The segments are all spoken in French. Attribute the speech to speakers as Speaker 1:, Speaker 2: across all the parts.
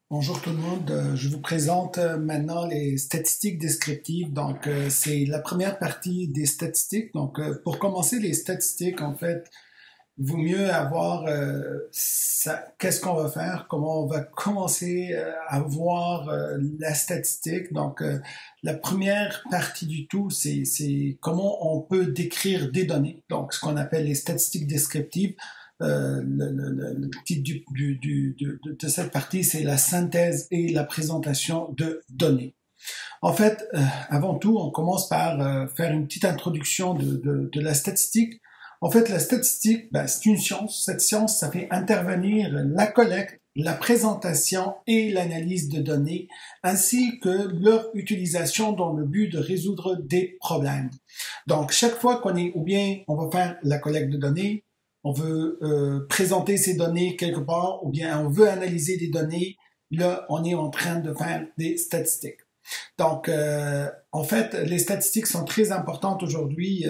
Speaker 1: Bonjour tout le monde. Je vous présente maintenant les statistiques descriptives. C'est la première partie des statistiques. Pour commencer les statistiques, en fait, il vaut mieux avoir qu'est-ce qu'on va faire, comment on va commencer à voir la statistique. La première partie du tout, c'est comment on peut décrire des données. Donc, ce qu'on appelle les statistiques descriptives. Le titre de cette partie, c'est la synthèse et la présentation de données. En fait, avant tout, on commence par faire une petite introduction de la statistique. En fait, la statistique, c'est une science. Cette science, ça fait intervenir la collecte, la présentation et l'analyse de données, ainsi que leur utilisation dans le but de résoudre des problèmes. Donc, chaque fois ou bien on va faire la collecte de données, on veut présenter ces données quelque part, ou bien on veut analyser des données, là, on est en train de faire des statistiques. En fait, les statistiques sont très importantes aujourd'hui.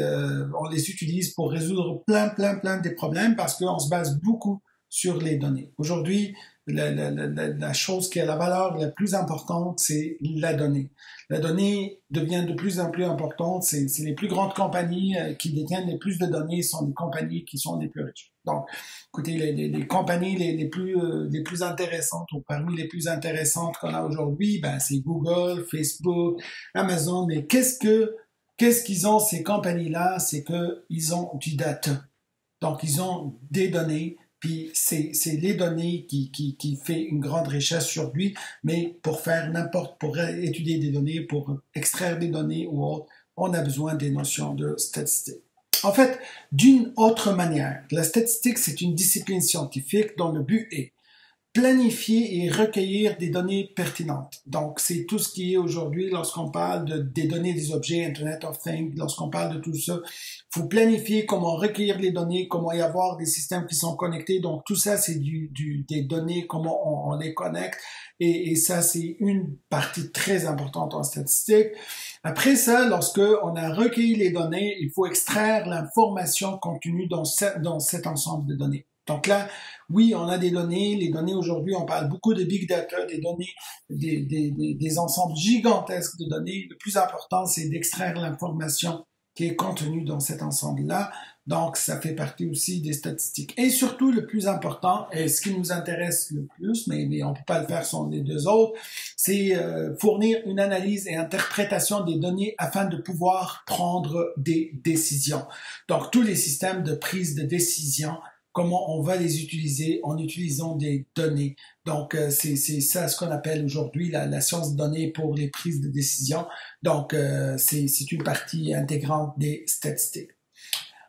Speaker 1: On les utilise pour résoudre plein des problèmes parce qu'on se base beaucoup sur les données. Aujourd'hui, la chose qui a la valeur la plus importante, c'est la donnée. La donnée devient de plus en plus importante. C'est les plus grandes compagnies qui détiennent les plus de données sont les compagnies qui sont les plus riches. Donc, écoutez, les compagnies les plus intéressantes ou parmi les plus intéressantes qu'on a aujourd'hui, c'est Google, Facebook, Amazon. Mais qu'est-ce qu'ils ont ces compagnies-là? C'est qu'ils ont du data. Donc, ils ont des données. Puis c'est les données qui fait une grande richesse sur lui, mais pour étudier des données, pour extraire des données ou autre, on a besoin des notions de statistique. En fait, d'une autre manière, la statistique, c'est une discipline scientifique dont le but est planifier et recueillir des données pertinentes. Donc, c'est tout ce qui est aujourd'hui, lorsqu'on parle des données des objets, Internet of Things, lorsqu'on parle de tout ça, il faut planifier comment recueillir les données, comment y avoir des systèmes qui sont connectés. Donc, tout ça, c'est des données, comment on les connecte. Et ça, c'est une partie très importante en statistique. Après ça, lorsque on a recueilli les données, il faut extraire l'information contenue dans cet ensemble de données. Donc là, oui, on a des données. Les données aujourd'hui, on parle beaucoup de big data, des données, des ensembles gigantesques de données. Le plus important, c'est d'extraire l'information qui est contenue dans cet ensemble-là. Donc, ça fait partie aussi des statistiques. Et surtout, le plus important, et ce qui nous intéresse le plus, mais on ne peut pas le faire sans les deux autres, c'est fournir une analyse et interprétation des données afin de pouvoir prendre des décisions. Donc, tous les systèmes de prise de décision, comment on va les utiliser en utilisant des données. Donc, c'est ça ce qu'on appelle aujourd'hui la science de données pour les prises de décision. Donc, c'est une partie intégrante des statistiques.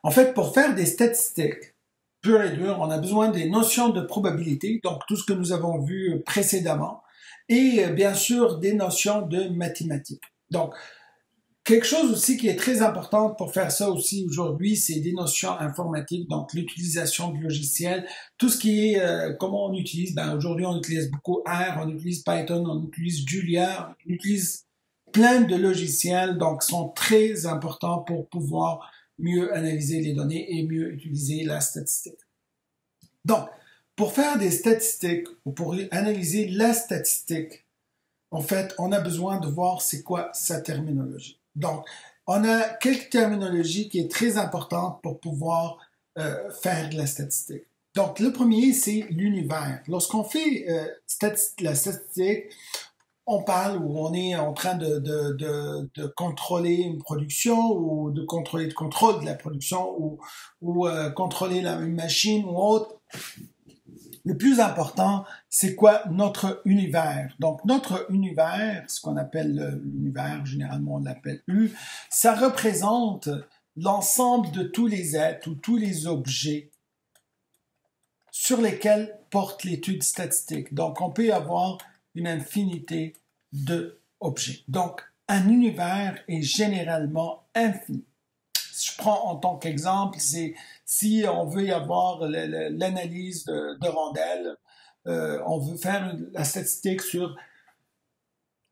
Speaker 1: En fait, pour faire des statistiques pures et dures, on a besoin des notions de probabilité, donc tout ce que nous avons vu précédemment, et bien sûr des notions de mathématiques. Donc, quelque chose aussi qui est très important pour faire ça aussi aujourd'hui, c'est des notions informatiques, donc l'utilisation de logiciels, tout ce qui est comment on utilise. Aujourd'hui, on utilise beaucoup R, on utilise Python, on utilise Julia, on utilise plein de logiciels, donc sont très importants pour pouvoir mieux analyser les données et mieux utiliser la statistique. Donc, pour faire des statistiques ou pour analyser la statistique, en fait, on a besoin de voir c'est quoi sa terminologie. Donc, on a quelques terminologies qui est très importante pour pouvoir faire de la statistique. Donc, le premier, c'est l'univers. Lorsqu'on fait la statistique, on parle ou on est en train de contrôler une production ou de contrôler le contrôle de la production ou contrôler une machine ou autre. Le plus important, c'est quoi notre univers? Donc, notre univers, ce qu'on appelle l'univers, généralement on l'appelle U, ça représente l'ensemble de tous les êtres ou tous les objets sur lesquels porte l'étude statistique. Donc, on peut avoir une infinité d'objets. Donc, un univers est généralement infini. Si je prends en tant qu'exemple, c'est si on veut y avoir l'analyse de rondelles, on veut faire la statistique sur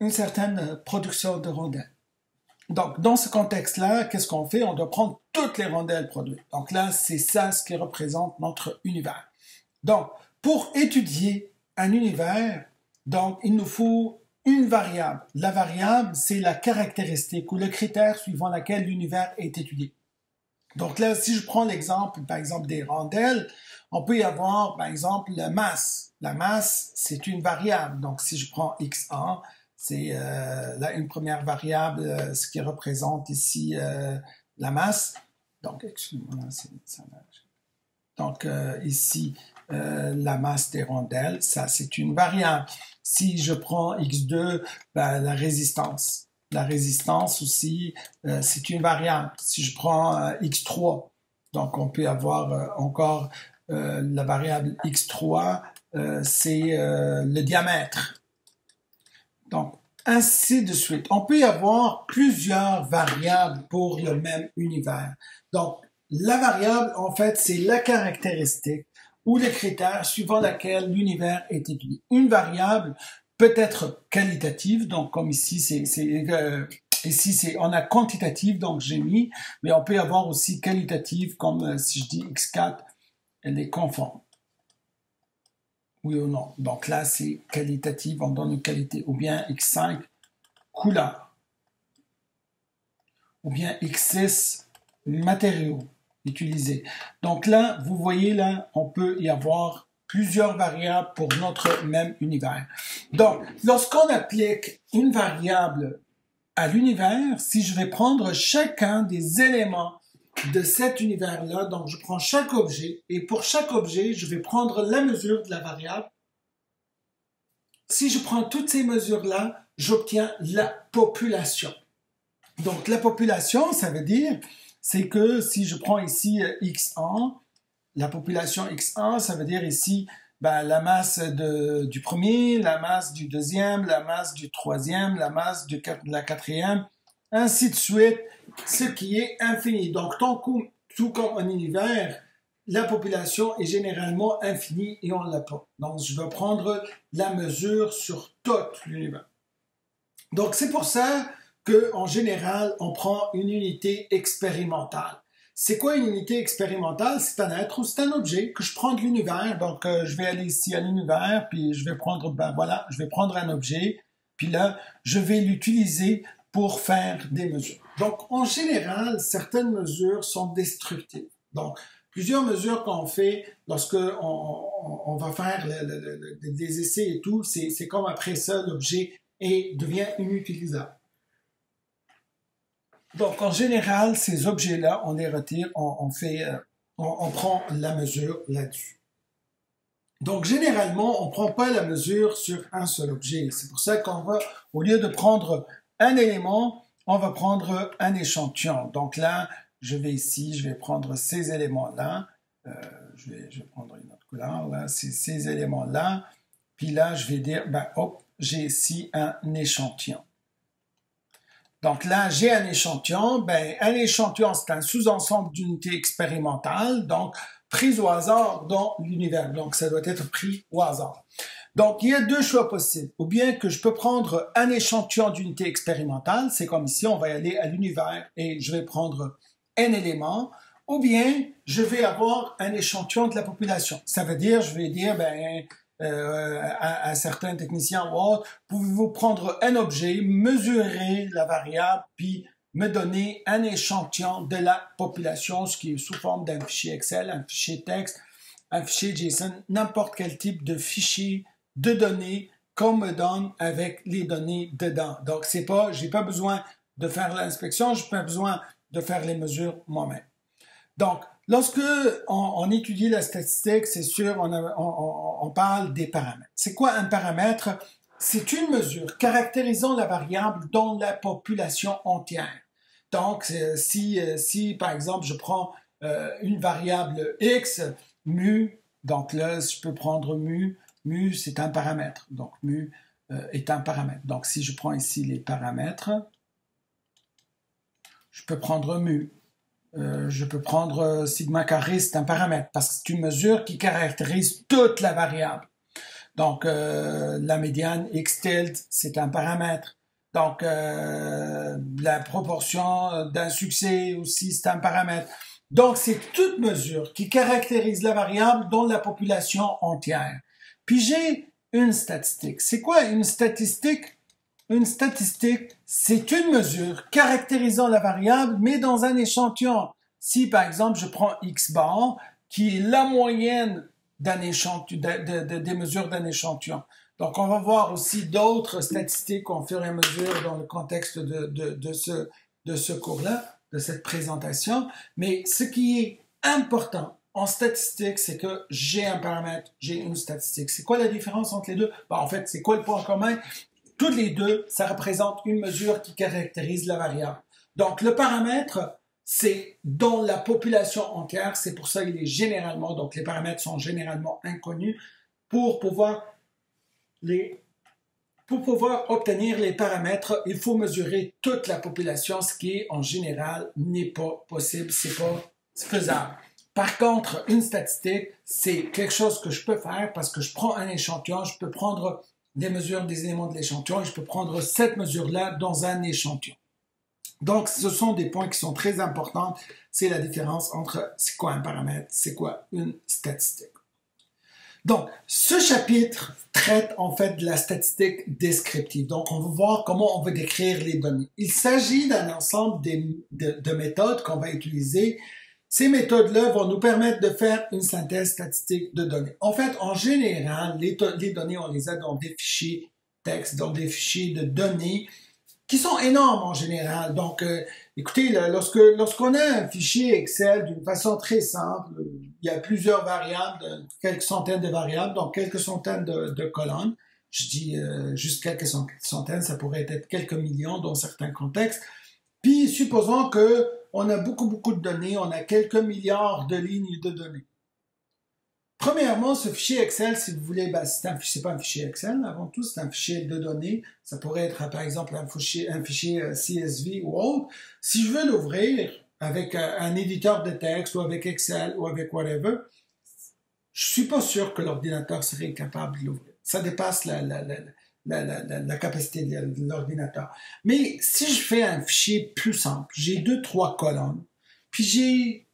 Speaker 1: une certaine production de rondelles. Donc, dans ce contexte-là, qu'est-ce qu'on fait? On doit prendre toutes les rondelles produites. Donc là, c'est ça ce qui représente notre univers. Donc, pour étudier un univers, Donc, il nous faut une variable. La variable, c'est la caractéristique ou le critère suivant laquelle l'univers est étudié. Donc là, si je prends l'exemple, par exemple, des rondelles, on peut y avoir, par exemple, la masse. La masse, c'est une variable. Donc, si je prends x1, c'est là une première variable, ce qui représente ici la masse. Donc, excusez-moi, ça marche. Donc, ici, la masse des rondelles, ça, c'est une variable. Si je prends x2, ben, la résistance. La résistance aussi, c'est une variable. Si je prends x3, donc on peut avoir encore la variable x3, c'est le diamètre. Donc, ainsi de suite. On peut y avoir plusieurs variables pour le même univers. Donc, la variable, en fait, c'est la caractéristique ou le critère suivant laquelle l'univers est étudié. Une variable peut être qualitative, donc comme ici, on a quantitative, donc j'ai mis, mais on peut avoir aussi qualitative, comme si je dis x4, elle est conforme. Oui ou non. Donc là, c'est qualitative, on donne une qualité. Ou bien x5, couleur. Ou bien x6, matériaux utilisés. Donc là, vous voyez là, on peut y avoir plusieurs variables pour notre même univers. Donc, lorsqu'on applique une variable à l'univers, si je vais prendre chacun des éléments de cet univers-là, donc je prends chaque objet, et pour chaque objet, je vais prendre la mesure de la variable. Si je prends toutes ces mesures-là, j'obtiens la population. Donc, la population, ça veut dire, c'est que si je prends ici x1, la population x1, ça veut dire ici ben, la masse du premier, la masse du deuxième, la masse du troisième, la masse de la quatrième, ainsi de suite, ce qui est infini. Donc, tout comme un univers, la population est généralement infinie et on l'a pas. Donc, je vais prendre la mesure sur tout l'univers. Donc, c'est pour ça qu'en général, on prend une unité expérimentale. C'est quoi une unité expérimentale? C'est un être ou c'est un objet que je prends de l'univers. Donc, je vais aller ici à l'univers, puis je vais prendre, ben voilà, je vais prendre un objet, puis là, je vais l'utiliser pour faire des mesures. Donc, en général, certaines mesures sont destructives. Donc, plusieurs mesures qu'on fait lorsque on va faire des essais et tout, c'est comme après ça, l'objet devient inutilisable. Donc, en général, ces objets-là, on les retire, on prend la mesure là-dessus. Donc, généralement, on ne prend pas la mesure sur un seul objet. C'est pour ça qu'on va, au lieu de prendre un élément, on va prendre un échantillon. Donc là, je vais ici, je vais prendre ces éléments-là. Je vais prendre une autre couleur, là, c'est ces éléments-là. Puis là, je vais dire, ben, hop, j'ai ici un échantillon. Donc là, j'ai un échantillon. Ben, un échantillon, c'est un sous-ensemble d'unités expérimentales, donc prises au hasard dans l'univers. Donc, ça doit être pris au hasard. Donc, il y a deux choix possibles. Ou bien que je peux prendre un échantillon d'unités expérimentales, c'est comme ici, on va aller à l'univers et je vais prendre un élément. Ou bien, je vais avoir un échantillon de la population. Ça veut dire, je vais dire, ben, à certains techniciens ou autres, pouvez-vous prendre un objet, mesurer la variable, puis me donner un échantillon de la population, ce qui est sous forme d'un fichier Excel, un fichier texte, un fichier JSON, n'importe quel type de fichier de données qu'on me donne avec les données dedans. Donc, j'ai pas besoin de faire l'inspection, j'ai pas besoin de faire les mesures moi-même. Donc, lorsque on étudie la statistique, c'est sûr, on parle des paramètres. C'est quoi un paramètre? C'est une mesure caractérisant la variable dans la population entière. Donc, si par exemple, je prends une variable x, mu, donc là, je peux prendre mu, c'est un paramètre. Donc, mu est un paramètre. Donc, si je prends ici les paramètres, je peux prendre mu. Je peux prendre sigma carré, c'est un paramètre, parce que c'est une mesure qui caractérise toute la variable. Donc, la médiane x tilde, c'est un paramètre. Donc, la proportion d'un succès aussi, c'est un paramètre. Donc, c'est toute mesure qui caractérise la variable dans la population entière. Puis, j'ai une statistique. C'est quoi une statistique? Une statistique, c'est une mesure caractérisant la variable, mais dans un échantillon. Si, par exemple, je prends X bar, qui est la moyenne d'un échantillon, des mesures d'un échantillon. Donc, on va voir aussi d'autres statistiques au fur et à mesure dans le contexte de ce cours-là, de cette présentation. Mais ce qui est important en statistique, c'est que j'ai un paramètre, j'ai une statistique. C'est quoi la différence entre les deux? Ben, en fait, c'est quoi le point commun? Toutes les deux, ça représente une mesure qui caractérise la variable. Donc, le paramètre, c'est dans la population entière, c'est pour ça qu'il est généralement, donc les paramètres sont généralement inconnus. Pour pouvoir obtenir les paramètres, il faut mesurer toute la population, ce qui en général n'est pas possible, c'est pas faisable. Par contre, une statistique, c'est quelque chose que je peux faire parce que je prends un échantillon, je peux prendre des mesures des éléments de l'échantillon et je peux prendre cette mesure-là dans un échantillon. Donc, ce sont des points qui sont très importants. C'est la différence entre c'est quoi un paramètre, c'est quoi une statistique. Donc, ce chapitre traite en fait de la statistique descriptive. Donc, on va voir comment on va décrire les données. Il s'agit d'un ensemble de méthodes qu'on va utiliser. Ces méthodes-là vont nous permettre de faire une synthèse statistique de données. En fait, en général, les données, on les a dans des fichiers texte, dans des fichiers de données qui sont énormes en général. Donc, écoutez, lorsqu'on a un fichier Excel d'une façon très simple, il y a plusieurs variables, quelques centaines de variables, donc quelques centaines de colonnes. Je dis juste quelques centaines, ça pourrait être quelques millions dans certains contextes. Puis, supposons que on a beaucoup de données, on a quelques milliards de lignes de données. Premièrement, ce fichier Excel, si vous voulez, c'est pas un fichier Excel, avant tout, c'est un fichier de données. Ça pourrait être, par exemple, un fichier CSV ou autre. Si je veux l'ouvrir avec un éditeur de texte ou avec Excel ou avec whatever, je suis pas sûr que l'ordinateur serait capable de l'ouvrir. Ça dépasse la capacité de l'ordinateur. Mais si je fais un fichier plus simple, j'ai 2-3 colonnes, puis j'ai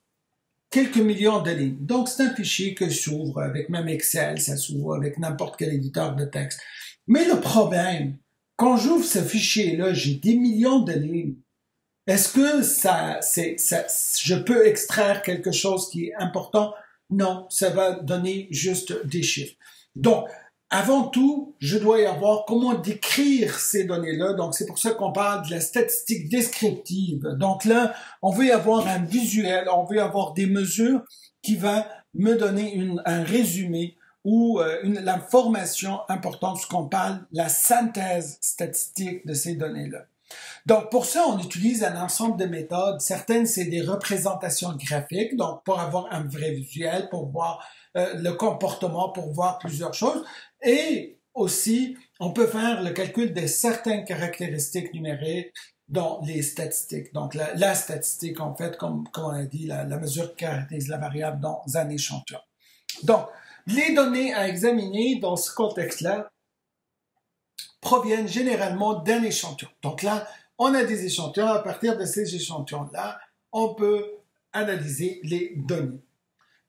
Speaker 1: quelques millions de lignes. Donc, c'est un fichier que s'ouvre avec même Excel, ça s'ouvre avec n'importe quel éditeur de texte. Mais le problème, quand j'ouvre ce fichier-là, j'ai des millions de lignes. Est-ce que je peux extraire quelque chose qui est important? Non, ça va donner juste des chiffres. Donc, avant tout, je dois y avoir comment décrire ces données-là. Donc, c'est pour ça qu'on parle de la statistique descriptive. Donc là, on veut y avoir un visuel, on veut y avoir des mesures qui vont me donner un résumé ou l'information importante, ce qu'on parle, la synthèse statistique de ces données-là. Donc, pour ça, on utilise un ensemble de méthodes. Certaines, c'est des représentations graphiques, donc pour avoir un vrai visuel, pour voir le comportement, pour voir plusieurs choses. Et aussi, on peut faire le calcul de certaines caractéristiques numériques dans les statistiques. Donc, la statistique, en fait, comme on a dit, la mesure qui caractérise la variable dans un échantillon. Donc, les données à examiner dans ce contexte-là proviennent généralement d'un échantillon. Donc là, on a des échantillons. À partir de ces échantillons-là, on peut analyser les données.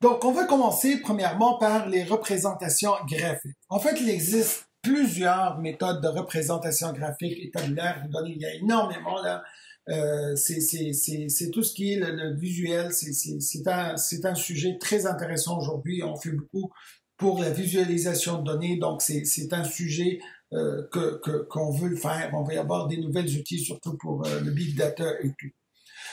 Speaker 1: Donc, on va commencer premièrement par les représentations graphiques. En fait, il existe plusieurs méthodes de représentation graphique et tabulaire de données. Il y a énormément là. C'est tout ce qui est le visuel. C'est un sujet très intéressant aujourd'hui. On fait beaucoup pour la visualisation de données. Donc, c'est un sujet qu'on veut le faire. On va y avoir des nouvelles outils, surtout pour le big data et tout.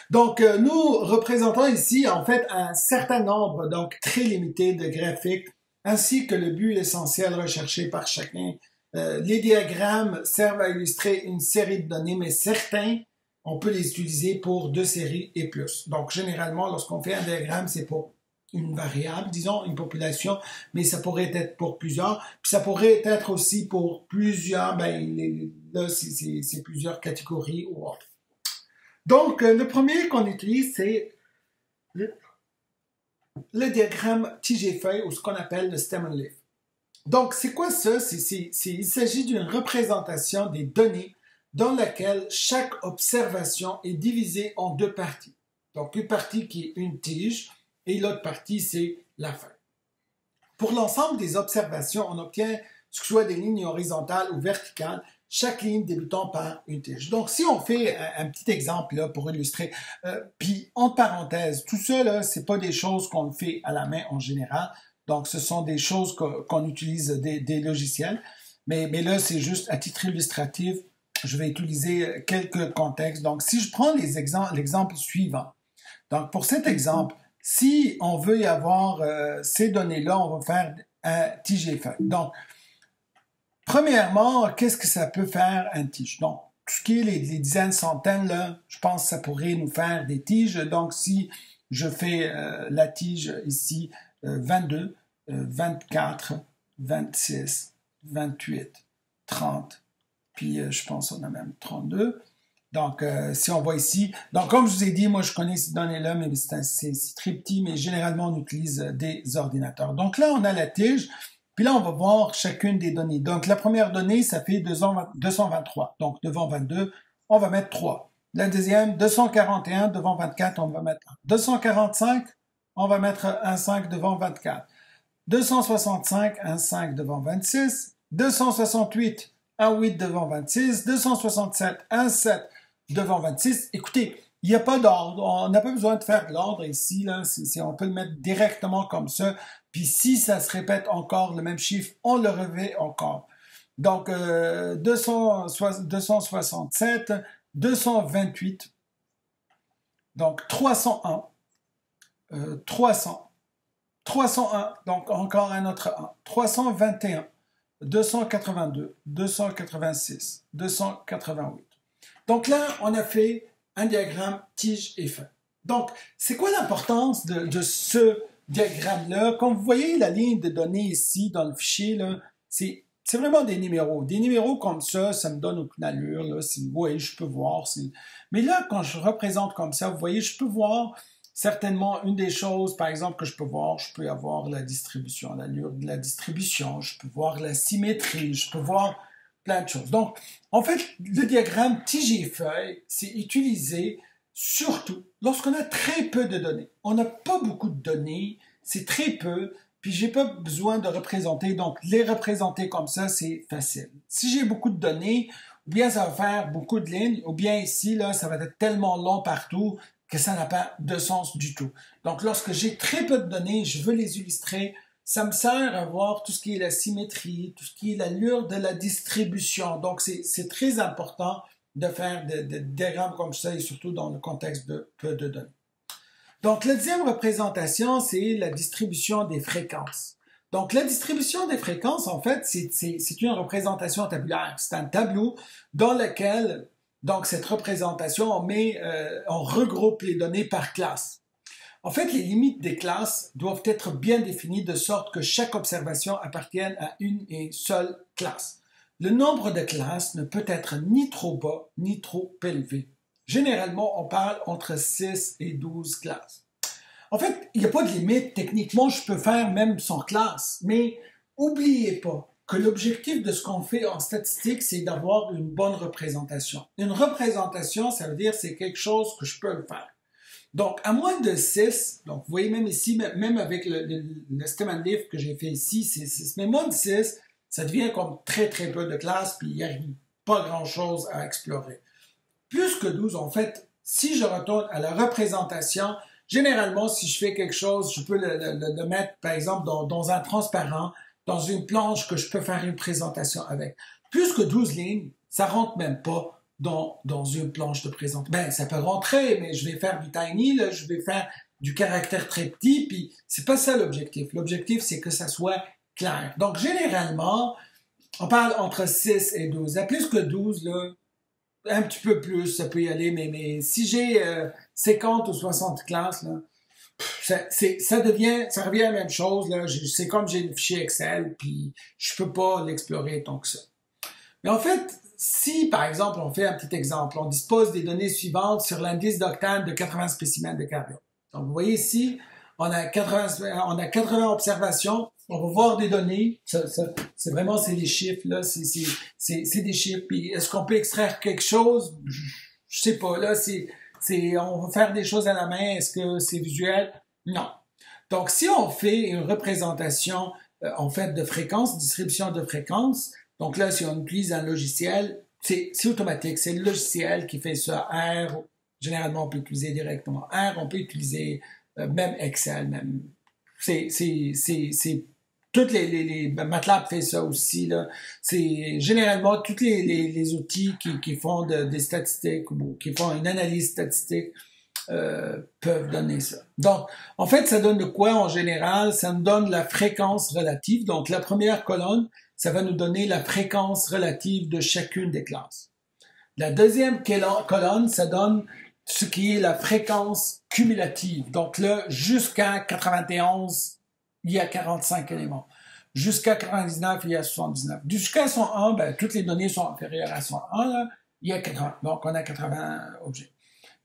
Speaker 1: Donc, nous représentons ici, en fait, un certain nombre, donc très limité de graphiques, ainsi que le but essentiel recherché par chacun. Les diagrammes servent à illustrer une série de données, mais certains, on peut les utiliser pour 2 séries et plus. Donc, généralement, lorsqu'on fait un diagramme, c'est pour une variable, disons, une population, mais ça pourrait être pour plusieurs. Puis ça pourrait être aussi pour plusieurs, là, c'est plusieurs catégories ou autres. Donc, le premier qu'on utilise, c'est le diagramme tige-feuille ou ce qu'on appelle le stem and leaf. Donc, c'est quoi ça? Il s'agit d'une représentation des données dans laquelle chaque observation est divisée en 2 parties. Donc, une partie qui est une tige et l'autre partie, c'est la feuille. Pour l'ensemble des observations, on obtient que ce soit des lignes horizontales ou verticales, chaque ligne débutant par une tige. Donc, si on fait un petit exemple là pour illustrer, puis entre parenthèses, tout ça là, c'est pas des choses qu'on fait à la main en général. Donc, ce sont des choses qu'on utilise des logiciels. Mais là, c'est juste à titre illustratif. Je vais utiliser quelques contextes. Donc, si je prends l'exemple suivant. Donc, pour cet exemple, si on veut y avoir ces données-là, on va faire un tige et feuille. Donc, premièrement, qu'est-ce que ça peut faire un tige? Donc, tout ce qui est les dizaines, centaines, là, je pense que ça pourrait nous faire des tiges. Donc, si je fais la tige ici, 22, 24, 26, 28, 30, puis je pense qu'on a même 32. Donc, si on voit ici, donc comme je vous ai dit, moi je connais ces données-là, mais c'est très petit, mais généralement on utilise des ordinateurs. Donc là, on a la tige, puis là on va voir chacune des données. Donc la première donnée, ça fait 223. Donc devant 22, on va mettre 3. La deuxième, 241, devant 24, on va mettre 1. 245, on va mettre un 5 devant 24. 265, un 5 devant 26. 268, un 8 devant 26. 267, un 7 devant 26. Écoutez, il n'y a pas d'ordre. On n'a pas besoin de faire de l'ordre ici. Là. On peut le mettre directement comme ça. Puis si ça se répète encore le même chiffre, on le revêt encore. Donc, 267, 228, donc 301, 300, 301, donc encore un autre 1, 321, 282, 286, 288. Donc là, on a fait un diagramme tige et feuille. Donc, c'est quoi l'importance de ce diagramme-là? Comme vous voyez la ligne de données ici dans le fichier, là, c'est vraiment des numéros. Des numéros comme ça me donne aucune allure. Là. Oui, je peux voir. Mais là, quand je représente comme ça, vous voyez, je peux voir certainement une des choses, par exemple, que je peux voir, je peux avoir la distribution, l'allure de la distribution, je peux voir la symétrie, je peux voir plein de choses. Donc, en fait, le diagramme tige et feuille, c'est utilisé surtout lorsqu'on a très peu de données. On n'a pas beaucoup de données, c'est très peu, puis j'ai pas besoin de représenter, donc les représenter comme ça, c'est facile. Si j'ai beaucoup de données, ou bien ça va faire beaucoup de lignes, ou bien ici, là, ça va être tellement long partout que ça n'a pas de sens du tout. Donc, lorsque j'ai très peu de données, je veux les illustrer, ça me sert à voir tout ce qui est la symétrie, tout ce qui est l'allure de la distribution. Donc, c'est très important de faire des diagrammes comme ça, et surtout dans le contexte de peu de données. Donc, la deuxième représentation, c'est la distribution des fréquences. Donc, la distribution des fréquences, en fait, c'est une représentation tabulaire. C'est un tableau dans lequel, donc, cette représentation, on regroupe les données par classe. En fait, les limites des classes doivent être bien définies de sorte que chaque observation appartienne à une et seule classe. Le nombre de classes ne peut être ni trop bas ni trop élevé. Généralement, on parle entre 6 et 12 classes. En fait, il n'y a pas de limite. Techniquement, je peux faire même sans classe. Mais n'oubliez pas que l'objectif de ce qu'on fait en statistique, c'est d'avoir une bonne représentation. Une représentation, ça veut dire c'est quelque chose que je peux le faire. Donc, à moins de 6, donc vous voyez même ici, même avec le système and lift que j'ai fait ici, c'est 6. Mais moins de 6, ça devient comme très très peu de classes, puis il n'y a pas grand-chose à explorer. Plus que 12, en fait, si je retourne à la représentation, généralement, si je fais quelque chose, je peux le mettre, par exemple, dans un transparent, dans une planche que je peux faire une présentation avec. Plus que 12 lignes, ça rentre même pas dans une planche de présentation. Ben, ça peut rentrer, mais je vais faire du tiny, là, je vais faire du caractère très petit, puis c'est pas ça l'objectif. L'objectif, c'est que ça soit clair. Donc, généralement, on parle entre 6 et 12. À plus que 12, là, un petit peu plus, ça peut y aller, mais si j'ai 50 ou 60 classes, là, ça revient à la même chose, là. C'est comme j'ai le fichier Excel, puis je peux pas l'explorer tant que ça. Mais en fait, si, par exemple, on fait un petit exemple, on dispose des données suivantes sur l'indice d'octane de 80 spécimens de carburant. Donc, vous voyez ici, on a 80 observations, on va voir des données, c'est vraiment, c'est des chiffres, là, c'est des chiffres, puis est-ce qu'on peut extraire quelque chose? Je sais pas, là, on va faire des choses à la main, est-ce que c'est visuel? Non. Donc, si on fait une représentation en fait, de fréquences, distribution de fréquences. Donc là, si on utilise un logiciel, c'est automatique. C'est le logiciel qui fait ça. R, généralement, on peut utiliser directement R, on peut utiliser même Excel, même. C'est toutes MATLAB fait ça aussi, là. C'est généralement tous les outils qui font des statistiques ou qui font une analyse statistique peuvent donner ça. Donc, en fait, ça donne de quoi en général? Ça nous donne la fréquence relative. Donc, la première colonne, ça va nous donner la fréquence relative de chacune des classes. La deuxième colonne, ça donne ce qui est la fréquence cumulative. Donc là, jusqu'à 91, il y a 45 éléments. Jusqu'à 99, il y a 79. Jusqu'à 101, ben, toutes les données sont inférieures à 101, là, il y a 80. Donc, on a 80 objets.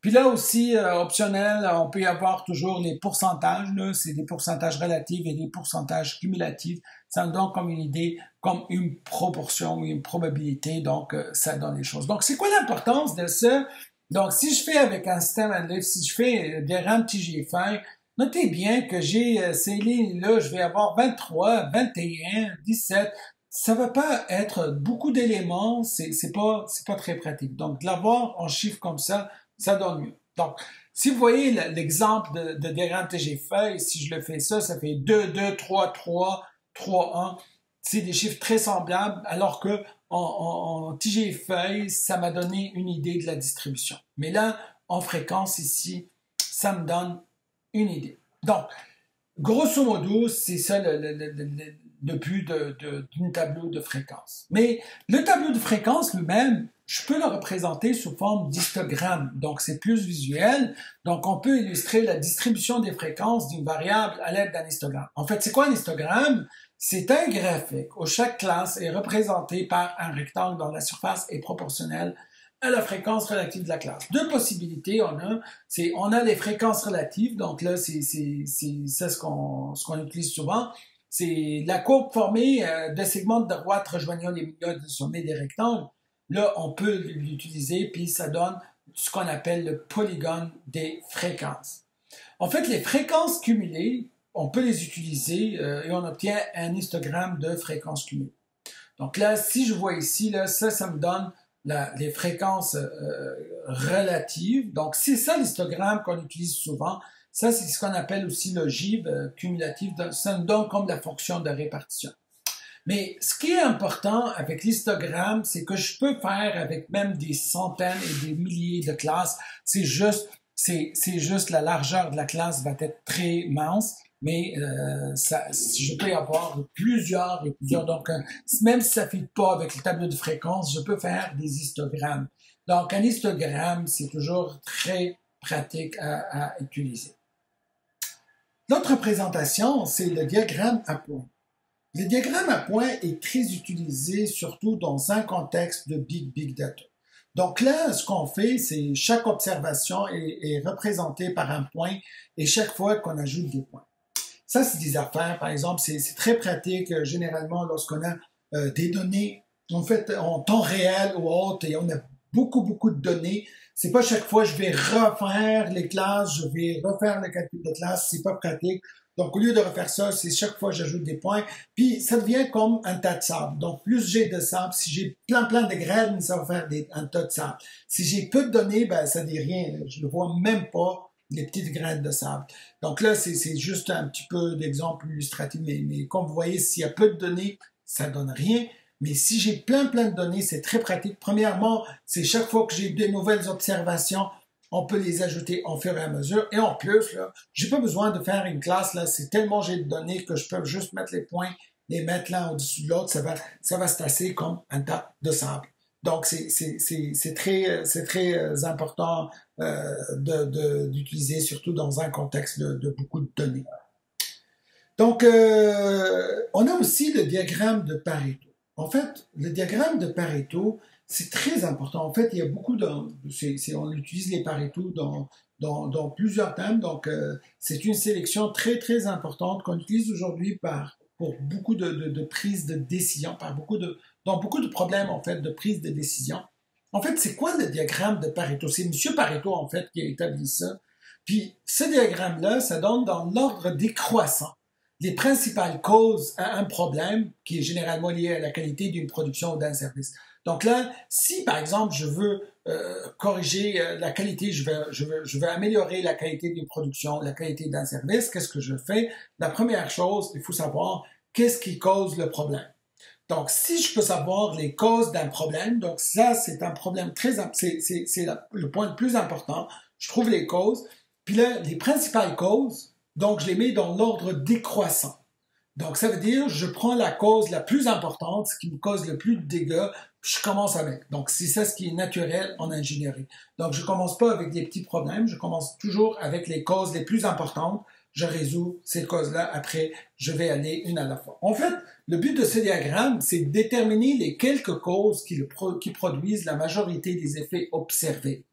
Speaker 1: Puis là aussi, optionnel, on peut y avoir toujours les pourcentages, là, c'est des pourcentages relatifs et des pourcentages cumulatifs. Ça nous donne comme une idée, comme une proportion ou une probabilité, donc ça donne les choses. Donc, c'est quoi l'importance de ça? Donc, si je fais avec un système analytique, si je fais des RAM TGFI, notez bien que j'ai ces lignes-là, je vais avoir 23, 21, 17. Ça va pas être beaucoup d'éléments, c'est pas très pratique. Donc, de l'avoir en chiffres comme ça donne mieux. Donc, si vous voyez l'exemple de diagramme TGFeuille, si je le fais ça, ça fait 2, 2, 3, 3, 3, 1. C'est des chiffres très semblables, alors que en TGFeuille, ça m'a donné une idée de la distribution. Mais là, en fréquence ici, ça me donne une idée. Donc, grosso modo, c'est ça le but d'un tableau de fréquence. Mais le tableau de fréquence lui-même, je peux le représenter sous forme d'histogramme. Donc, c'est plus visuel. Donc, on peut illustrer la distribution des fréquences d'une variable à l'aide d'un histogramme. En fait, c'est quoi un histogramme? C'est un graphique où chaque classe est représentée par un rectangle dont la surface est proportionnelle à la fréquence relative de la classe. Deux possibilités on a les fréquences relatives, donc là, c'est ça ce qu'on utilise souvent. C'est la courbe formée de segments de droite rejoignant les milieux de sommet des rectangles. Là, on peut l'utiliser, puis ça donne ce qu'on appelle le polygone des fréquences. En fait, les fréquences cumulées, on peut les utiliser et on obtient un histogramme de fréquences cumulées. Donc là, si je vois ici, là, ça me donne les fréquences relatives. Donc, c'est ça l'histogramme qu'on utilise souvent. Ça, c'est ce qu'on appelle aussi l'ogive cumulative. Ça nous donne comme la fonction de répartition. Mais ce qui est important avec l'histogramme, c'est que je peux faire avec même des centaines et des milliers de classes. C'est juste la largeur de la classe va être très mince, mais je peux y avoir plusieurs et plusieurs. Donc, même si ça ne fit pas avec le tableau de fréquence, je peux faire des histogrammes. Donc, un histogramme, c'est toujours très pratique à utiliser. L'autre représentation, c'est le diagramme à points. Le diagramme à points est très utilisé, surtout dans un contexte de big data. Donc là, ce qu'on fait, c'est chaque observation est représentée par un point et chaque fois qu'on ajoute des points. Ça, c'est des affaires, par exemple, c'est très pratique généralement lorsqu'on a des données en fait en temps réel ou autre et on a beaucoup de données. C'est pas chaque fois je vais refaire les classes, je vais refaire le calcul de classe, c'est pas pratique. Donc, au lieu de refaire ça, c'est chaque fois j'ajoute des points. Puis, ça devient comme un tas de sable. Donc, plus j'ai de sable, si j'ai plein de graines, ça va faire un tas de sable. Si j'ai peu de données, ben, ça dit rien. Je ne vois même pas les petites graines de sable. Donc là, c'est juste un petit peu d'exemple illustratif. Mais comme vous voyez, s'il y a peu de données, ça donne rien. Mais si j'ai plein de données, c'est très pratique. Premièrement, c'est chaque fois que j'ai de nouvelles observations, on peut les ajouter au fur et à mesure. Et en plus, là, j'ai pas besoin de faire une classe, là. C'est tellement j'ai de données que je peux juste mettre les points, les mettre l'un au-dessus de l'autre. Ça va se tasser comme un tas de sable. Donc, c'est très important d'utiliser, surtout dans un contexte de beaucoup de données. Donc, on a aussi le diagramme de Pareto. En fait, le diagramme de Pareto, c'est très important. En fait, il y a beaucoup on utilise les Pareto dans plusieurs thèmes. Donc, c'est une sélection très importante qu'on utilise aujourd'hui pour beaucoup de prises de décision, dans beaucoup de problèmes, en fait, de prise de décision. En fait, c'est quoi le diagramme de Pareto? C'est M. Pareto, en fait, qui a établi ça. Puis, ce diagramme-là, ça donne dans l'ordre décroissant. les principales causes à un problème qui est généralement lié à la qualité d'une production ou d'un service. Donc là, si par exemple je veux corriger la qualité, je veux améliorer la qualité d'une production, la qualité d'un service, qu'est-ce que je fais? La première chose, il faut savoir qu'est-ce qui cause le problème. Donc, si je peux savoir les causes d'un problème, donc ça, c'est un problème c'est le point le plus important. Je trouve les causes, puis là, les principales causes, donc je les mets dans l'ordre décroissant. Donc, ça veut dire, je prends la cause la plus importante, ce qui me cause le plus de dégâts, je commence avec. Donc, c'est ça ce qui est naturel en ingénierie. Donc, je commence pas avec des petits problèmes, je commence toujours avec les causes les plus importantes. Je résous ces causes-là, après, je vais aller une à la fois. En fait, le but de ce diagramme, c'est de déterminer les quelques causes qui produisent la majorité des effets observés.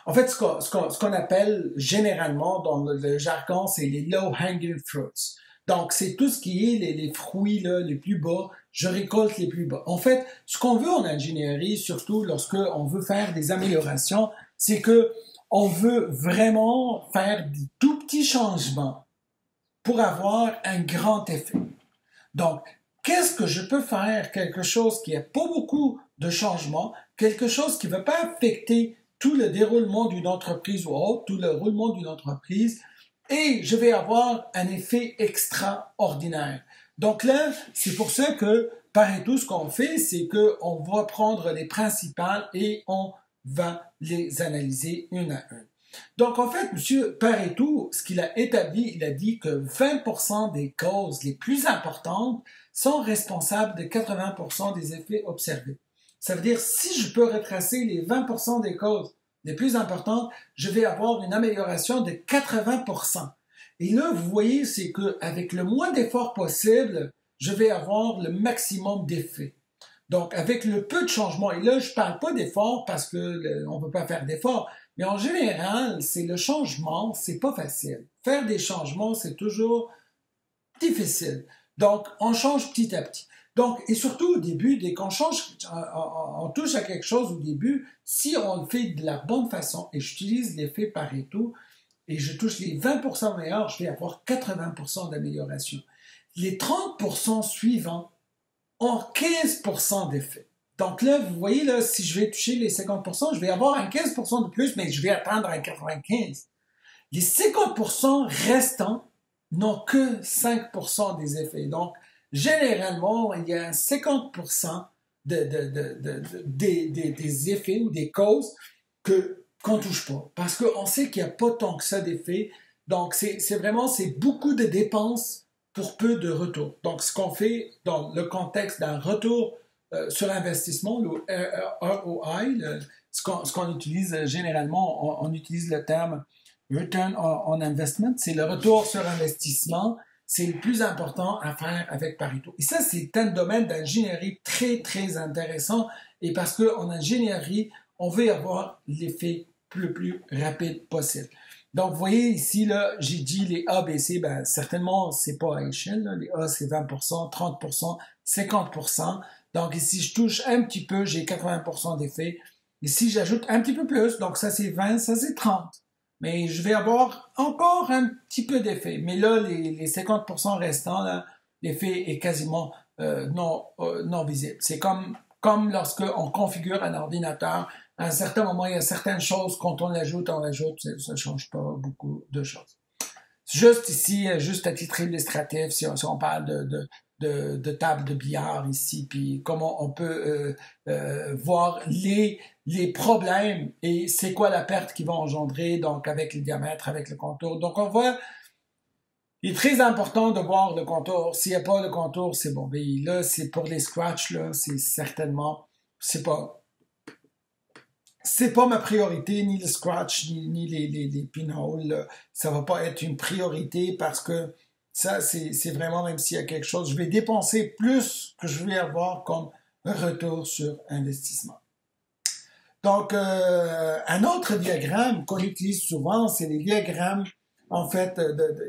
Speaker 1: En fait, ce qu'on appelle généralement dans le jargon, c'est les low-hanging fruits. Donc, c'est tout ce qui est les fruits là, les plus bas. Je récolte les plus bas. En fait, ce qu'on veut en ingénierie, surtout lorsqu'on veut faire des améliorations, c'est que on veut vraiment faire des tout petits changements pour avoir un grand effet. Donc, qu'est-ce que je peux faire? Quelque chose qui n'a pas beaucoup de changements, quelque chose qui ne va pas affecter tout le déroulement d'une entreprise ou autre, tout le roulement d'une entreprise, et je vais avoir un effet extraordinaire. Donc là, c'est pour ça que Pareto, ce qu'on fait, c'est qu'on va prendre les principales et on va les analyser une à une. Donc, en fait, M. Pareto, ce qu'il a établi, il a dit que 20% des causes les plus importantes sont responsables de 80% des effets observés. Ça veut dire, si je peux retracer les 20% des causes les plus importantes, je vais avoir une amélioration de 80%. Et là, vous voyez, c'est qu'avec le moins d'efforts possible, je vais avoir le maximum d'effets. Donc, avec le peu de changements, et là, je ne parle pas d'efforts parce qu'on ne peut pas faire d'efforts, mais en général, c'est le changement, c'est pas facile. Faire des changements, c'est toujours difficile. Donc, on change petit à petit. Donc, et surtout au début, dès qu'on change, on touche à quelque chose au début, si on le fait de la bonne façon, et j'utilise l'effet Pareto, et je touche les 20% meilleurs, je vais avoir 80% d'amélioration. Les 30% suivants ont 15% d'effet. Donc là, vous voyez, là, si je vais toucher les 50%, je vais avoir un 15% de plus, mais je vais atteindre un 95%. Les 50% restants n'ont que 5% des effets. Donc, généralement, il y a un 50% des effets ou des causes qu'on ne touche pas. Parce qu'on sait qu'il n'y a pas tant que ça d'effets. Donc, c'est beaucoup de dépenses pour peu de retour. Donc, ce qu'on fait dans le contexte d'un retour sur investissement, le ROI, ce qu'on utilise généralement, on utilise le terme Return on Investment, c'est le retour sur investissement, c'est le plus important à faire avec Pareto. Et ça, c'est un domaine d'ingénierie très, très intéressant, et parce qu'en ingénierie, on veut avoir l'effet le plus rapide possible. Donc, vous voyez ici, là, j'ai dit les A, B, C, ben, certainement, c'est pas à échelle, là. Les A, c'est 20%, 30%, 50%. Donc, ici, je touche un petit peu, j'ai 80% d'effet. Ici, j'ajoute un petit peu plus, donc ça, c'est 20, ça, c'est 30. Mais je vais avoir encore un petit peu d'effet. Mais là, les 50% restants, là, l'effet est quasiment non visible. C'est comme lorsqu'on configure un ordinateur. À un certain moment, il y a certaines choses, quand on l'ajoute, ça ne change pas beaucoup de choses. Juste ici, juste à titre illustratif, si on parle de table de billard ici, puis comment on peut voir les problèmes et c'est quoi la perte qui va engendrer, donc avec le diamètre, avec le contour. Donc on voit, il est très important de voir le contour. S'il n'y a pas le contour, c'est bon. Mais là, c'est pour les scratchs, là, c'est certainement, c'est pas ma priorité, ni le scratch, ni les pinholes, là. Ça va pas être une priorité parce que ça, c'est vraiment, même s'il y a quelque chose, je vais dépenser plus que je vais avoir comme retour sur investissement. Donc, un autre diagramme qu'on utilise souvent, c'est les diagrammes, en fait,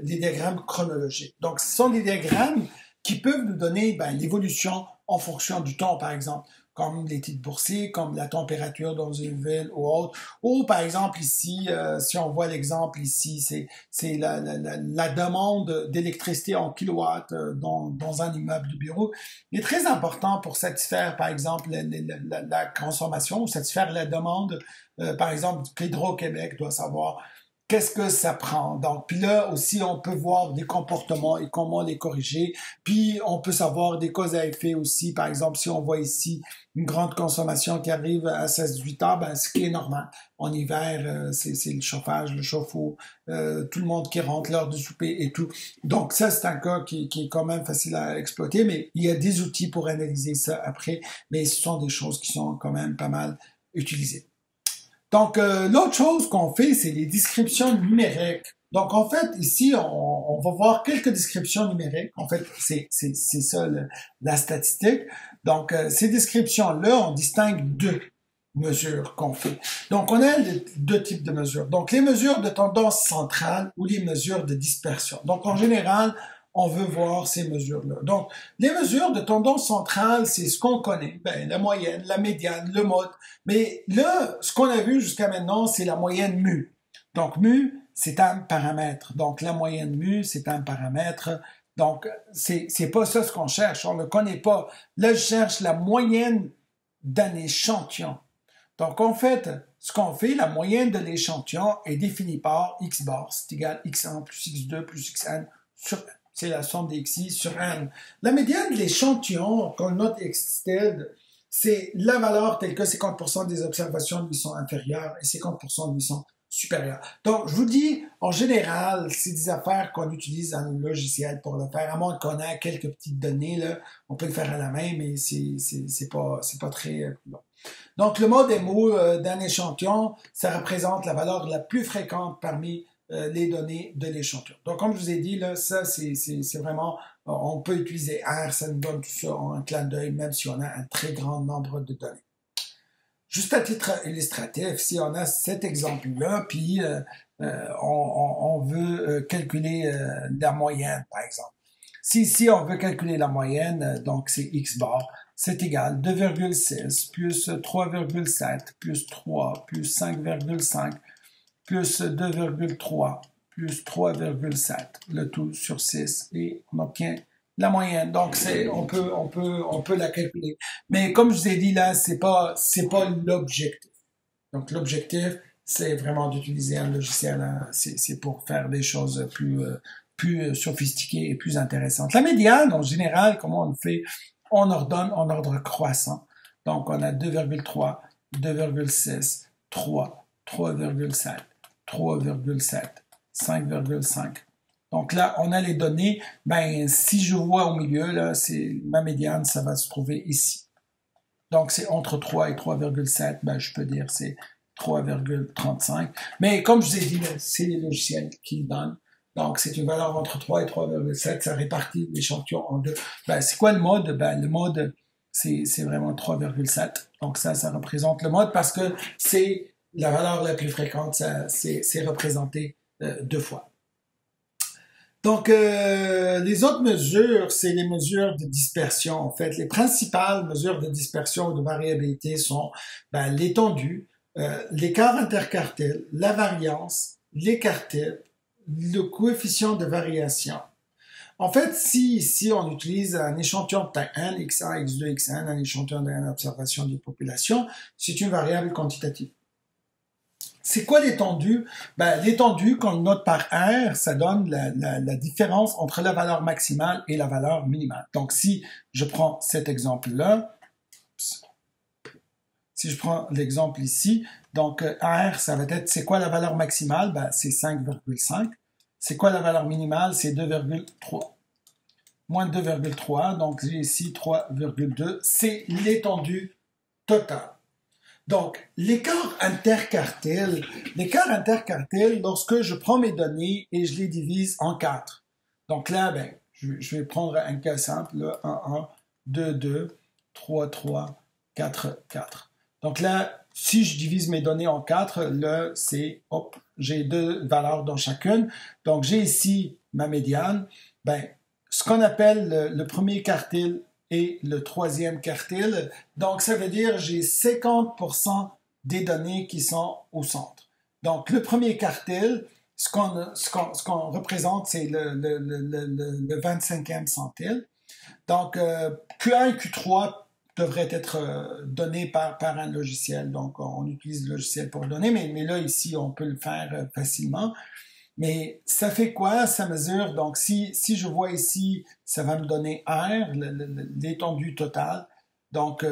Speaker 1: les diagrammes chronologiques. Donc, ce sont des diagrammes qui peuvent nous donner l'évolution en fonction du temps, par exemple. comme les titres boursiers, comme la température dans une ville ou autre. Ou par exemple ici, si on voit l'exemple ici, c'est la demande d'électricité en kilowatts dans un immeuble de bureau. Il est très important pour satisfaire par exemple la consommation ou satisfaire la demande. Par exemple, qu'Hydro-Québec doit savoir qu'est-ce que ça prend. Donc, puis là aussi, on peut voir des comportements et comment les corriger. Puis, on peut savoir des causes à effet aussi. Par exemple, si on voit ici une grande consommation qui arrive à 16-18 heures, ben, ce qui est normal. En hiver, c'est le chauffage, le chauffe-eau, tout le monde qui rentre l'heure du souper et tout. Donc, ça, c'est un cas qui est quand même facile à exploiter, mais il y a des outils pour analyser ça après, mais ce sont des choses qui sont quand même pas mal utilisées. Donc, l'autre chose qu'on fait, c'est les descriptions numériques. Donc, en fait, ici, on va voir quelques descriptions numériques. En fait, c'est ça la statistique. Donc, ces descriptions-là, on distingue deux mesures qu'on fait. Donc, on a deux types de mesures. Donc, les mesures de tendance centrale ou les mesures de dispersion. Donc, en général, on veut voir ces mesures-là. Donc, les mesures de tendance centrale, c'est ce qu'on connaît. Ben, la moyenne, la médiane, le mode. Mais là, ce qu'on a vu jusqu'à maintenant, c'est la moyenne mu. Donc, mu, c'est un paramètre. Donc, la moyenne mu, c'est un paramètre. Donc, c'est pas ça ce qu'on cherche. On ne le connaît pas. Là, je cherche la moyenne d'un échantillon. Donc, en fait, ce qu'on fait, la moyenne de l'échantillon est définie par x bar. C'est égal à x1 plus x2 plus xn sur n. C'est la somme des xi sur n. La médiane de l'échantillon, qu'on note x-tilde, c'est la valeur telle que 50% des observations lui sont inférieures et 50% lui sont supérieures. Donc, je vous dis, en général, c'est des affaires qu'on utilise dans le logiciel pour le faire. À moins qu'on ait quelques petites données, là, on peut le faire à la main, mais c'est pas très long. Donc, le mode MO d'un échantillon, ça représente la valeur la plus fréquente parmi les données de l'échantillon. Donc, comme je vous ai dit, là, ça, c'est vraiment, on peut utiliser R, ça nous donne tout ça en un clin d'œil, même si on a un très grand nombre de données. Juste à titre illustratif, si on a cet exemple-là, puis on veut calculer la moyenne, par exemple. Si on veut calculer la moyenne, donc c'est x bar, c'est égal 2,6 plus 3,7 plus 3 plus 5,5 plus 2,3 plus 3,7, le tout sur 6, et on obtient la moyenne. Donc, on peut la calculer. Mais comme je vous ai dit là, c'est pas l'objectif. Donc, l'objectif, c'est vraiment d'utiliser un logiciel, hein, c'est pour faire des choses plus sophistiquées et plus intéressantes. La médiane, en général, comment on le fait? On ordonne en ordre croissant. Donc, on a 2,3, 2,6, 3, 3,7, 3,7, 5,5. Donc là, on a les données. Ben, si je vois au milieu, là, c'est ma médiane, ça va se trouver ici. Donc, c'est entre 3 et 3,7. Ben, je peux dire c'est 3,35. Mais comme je vous ai dit, c'est les logiciels qui le donnent. Donc, c'est une valeur entre 3 et 3,7. Ça répartit l'échantillon en deux. Ben, c'est quoi le mode? Ben, le mode, c'est vraiment 3,7. Donc, ça représente le mode parce que c'est la valeur la plus fréquente, c'est représenté deux fois. Donc, les autres mesures, c'est les mesures de dispersion. En fait, les principales mesures de dispersion ou de variabilité sont l'étendue, l'écart interquartile, la variance, l'écart type, le coefficient de variation. En fait, si ici on utilise un échantillon de taille 1, x1, x2, xn, un échantillon d'une observation d'une population, c'est une variable quantitative. C'est quoi l'étendue? Ben, l'étendue, qu'on le note par R, ça donne la différence entre la valeur maximale et la valeur minimale. Donc, si je prends cet exemple-là, si je prends l'exemple ici, donc R, ça va être, c'est quoi la valeur maximale? Ben, c'est 5,5. C'est quoi la valeur minimale? C'est 2,3. Moins de 2,3, donc j'ai ici 3,2. C'est l'étendue totale. Donc, l'écart interquartile, lorsque je prends mes données et je les divise en 4. Donc là, ben, je vais prendre un cas simple, là, 1, 2, 2, 3, 3, 4, 4. Donc là, si je divise mes données en 4, là, c'est, hop, j'ai deux valeurs dans chacune. Donc, j'ai ici ma médiane. Ben, ce qu'on appelle le premier quartile et le troisième quartile. Donc, ça veut dire j'ai 50% des données qui sont au centre. Donc, le premier quartile, ce qu'on représente, c'est le 25e centile. Donc, Q1 et Q3 devraient être donnés par un logiciel. Donc, on utilise le logiciel pour donner, mais là, ici, on peut le faire facilement. Mais ça fait quoi? Ça mesure, donc si je vois ici, ça va me donner R, l'étendue totale. Donc,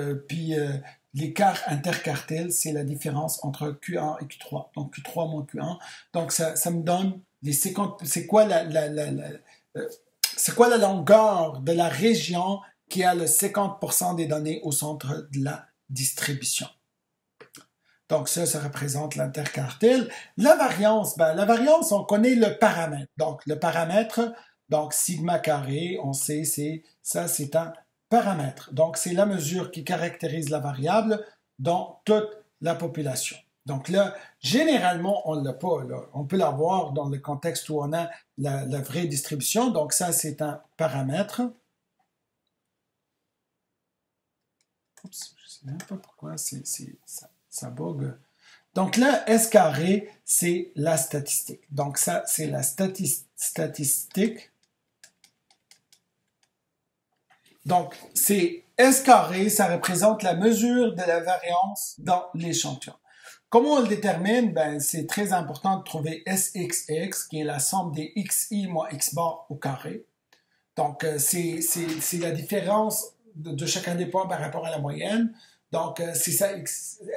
Speaker 1: l'écart interquartile, c'est la différence entre Q1 et Q3. Donc, Q3 moins Q1. Donc, ça me donne les 50, c'est quoi c'est quoi la longueur de la région qui a le 50% des données au centre de la distribution. Donc ça représente l'interquartile. La variance, on connaît le paramètre. Donc le paramètre, donc sigma carré, on sait, c'est un paramètre. Donc c'est la mesure qui caractérise la variable dans toute la population. Donc là, généralement, on ne l'a pas. Là. On peut l'avoir dans le contexte où on a la vraie distribution. Donc ça, c'est un paramètre. Oups, je ne sais même pas pourquoi ça bug. Donc là, S carré, c'est la statistique. Donc ça, c'est la statistique. Donc, c'est S carré, ça représente la mesure de la variance dans l'échantillon. Comment on le détermine? Ben, c'est très important de trouver SXX, qui est la somme des XI moins X bar au carré. Donc, c'est la différence de chacun des points par rapport à la moyenne. Donc, c'est ça,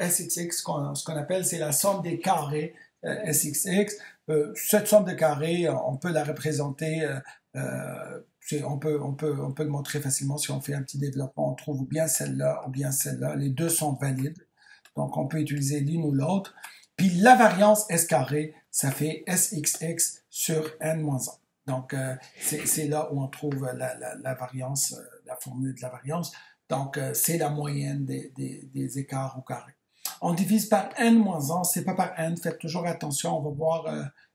Speaker 1: SXX, ce qu'on appelle, c'est la somme des carrés SXX. Cette somme de carrés, on peut la représenter, on peut le montrer facilement si on fait un petit développement. On trouve ou bien celle-là ou bien celle-là. Les deux sont valides. Donc, on peut utiliser l'une ou l'autre. Puis, la variance S carré, ça fait SXX sur N-1. Donc, c'est là où on trouve la variance, la formule de la variance. Donc, c'est la moyenne des écarts au carré. On divise par N-1, c'est pas par N. Faites toujours attention, on va voir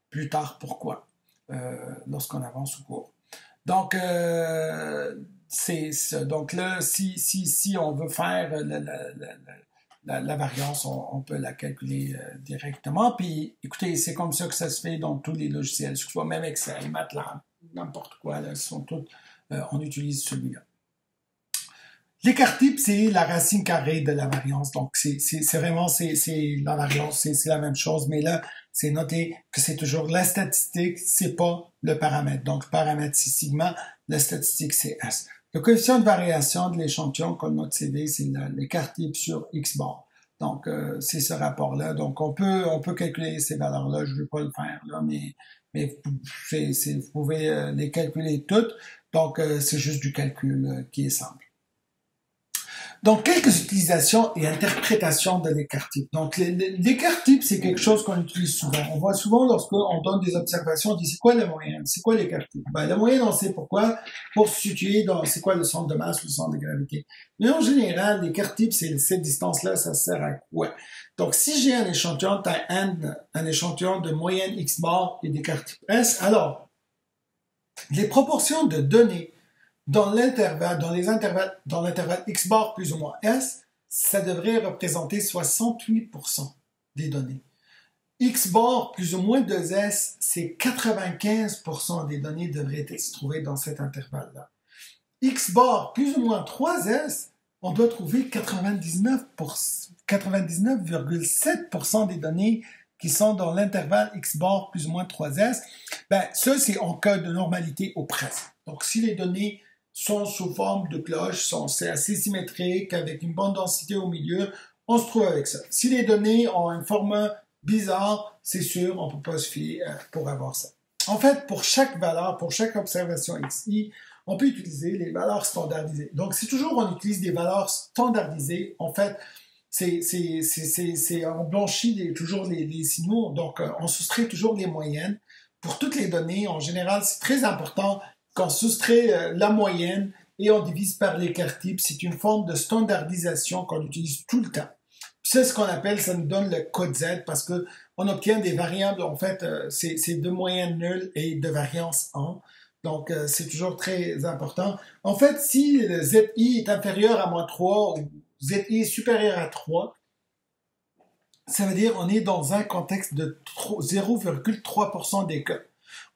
Speaker 1: plus tard pourquoi, lorsqu'on avance au cours. Donc, donc là, si on veut faire la variance, on peut la calculer directement. Puis, écoutez, c'est comme ça que ça se fait dans tous les logiciels, que ce soit même Excel, MATLAB, n'importe quoi, là, sont toutes, on utilise celui-là. L'écart type, c'est la racine carrée de la variance. Donc, c'est vraiment, c'est la variance, c'est la même chose. Mais là, c'est noté que c'est toujours la statistique, c'est pas le paramètre. Donc, le paramètre, c'est sigma, la statistique, c'est S. Le coefficient de variation de l'échantillon, comme notre CV, c'est l'écart type sur X bar. Donc, c'est ce rapport-là. Donc, on peut calculer ces valeurs-là. Je ne vais pas le faire, là, mais vous pouvez les calculer toutes. Donc, c'est juste du calcul qui est simple. Donc, quelques utilisations et interprétations de l'écart type. Donc, l'écart type, c'est quelque chose qu'on utilise souvent. On voit souvent lorsqu'on donne des observations, on dit c'est quoi la moyenne? C'est quoi l'écart type? Ben, la moyenne, on sait pourquoi, pour se situer dans c'est quoi le centre de masse ou le centre de gravité. Mais en général, l'écart type, c'est cette distance-là, ça sert à quoi? Donc, si j'ai un échantillon de taille N, un échantillon de moyenne X bar et d'écart type S, alors, les proportions de données dans l'intervalle X bar plus ou moins S, ça devrait représenter 68% des données. X bar plus ou moins 2S, c'est 95% des données devraient se trouver dans cet intervalle-là. X bar plus ou moins 3S, on doit trouver 99,7% des données qui sont dans l'intervalle X bar plus ou moins 3S. Ben, ça, c'est en cas de normalité ou presque. Donc, si les données sont sous forme de cloche, c'est assez symétrique, avec une bonne densité au milieu, on se trouve avec ça. Si les données ont un format bizarre, c'est sûr, on ne peut pas se fier pour avoir ça. En fait, pour chaque valeur, pour chaque observation XI, on peut utiliser les valeurs standardisées. Donc, si toujours on utilise des valeurs standardisées, en fait, on blanchit toujours les signaux, donc on soustrait toujours les moyennes. Pour toutes les données, en général, c'est très important qu'on soustrait la moyenne et on divise par l'écart type. C'est une forme de standardisation qu'on utilise tout le temps. C'est ce qu'on appelle, ça nous donne le code Z parce que on obtient des variables, en fait, c'est de moyenne nulle et de variance 1. Donc, c'est toujours très important. En fait, si le ZI est inférieur à -3 ou ZI est supérieur à 3, ça veut dire on est dans un contexte de 0,3% des cas.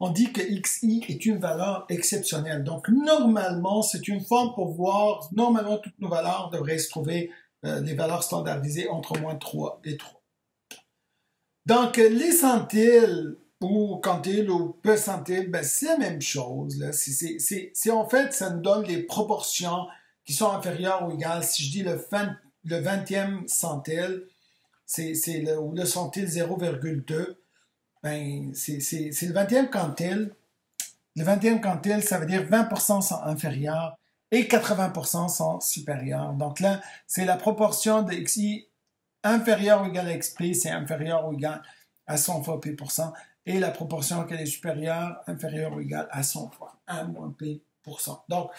Speaker 1: On dit que XI est une valeur exceptionnelle. Donc, normalement, c'est une forme pour voir, normalement, toutes nos valeurs devraient se trouver des valeurs standardisées entre -3 et 3. Donc, les centiles ou quantiles ou percentiles, ben, c'est la même chose. Là. En fait, ça nous donne les proportions qui sont inférieures ou égales. Si je dis le 20e centile, ou le centile 0,2, ben, c'est le 20e quantile. Le 20e quantile, ça veut dire 20% sont inférieurs et 80% sont supérieurs. Donc là, c'est la proportion de XI inférieur ou égal à XP, c'est inférieur ou égal à 100 fois P%, et la proportion qu'elle est supérieure, inférieure ou égale à 100 fois 1 moins P%. Donc,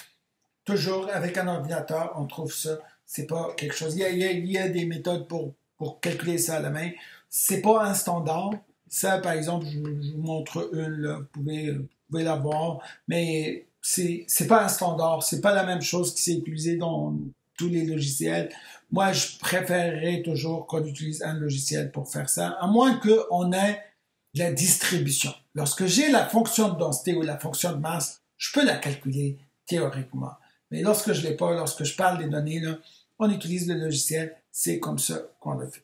Speaker 1: toujours avec un ordinateur, on trouve ça. C'est pas quelque chose. Il y a des méthodes pour calculer ça à la main. C'est pas un standard. Ça, par exemple, je vous montre une, là. Vous pouvez la voir, mais c'est pas un standard. C'est pas la même chose qui s'est utilisée dans tous les logiciels. Moi, je préférerais toujours qu'on utilise un logiciel pour faire ça, à moins qu'on ait la distribution. Lorsque j'ai la fonction de densité ou la fonction de masse, je peux la calculer théoriquement. Mais lorsque je l'ai pas, lorsque je parle des données, là, on utilise le logiciel. C'est comme ça qu'on le fait.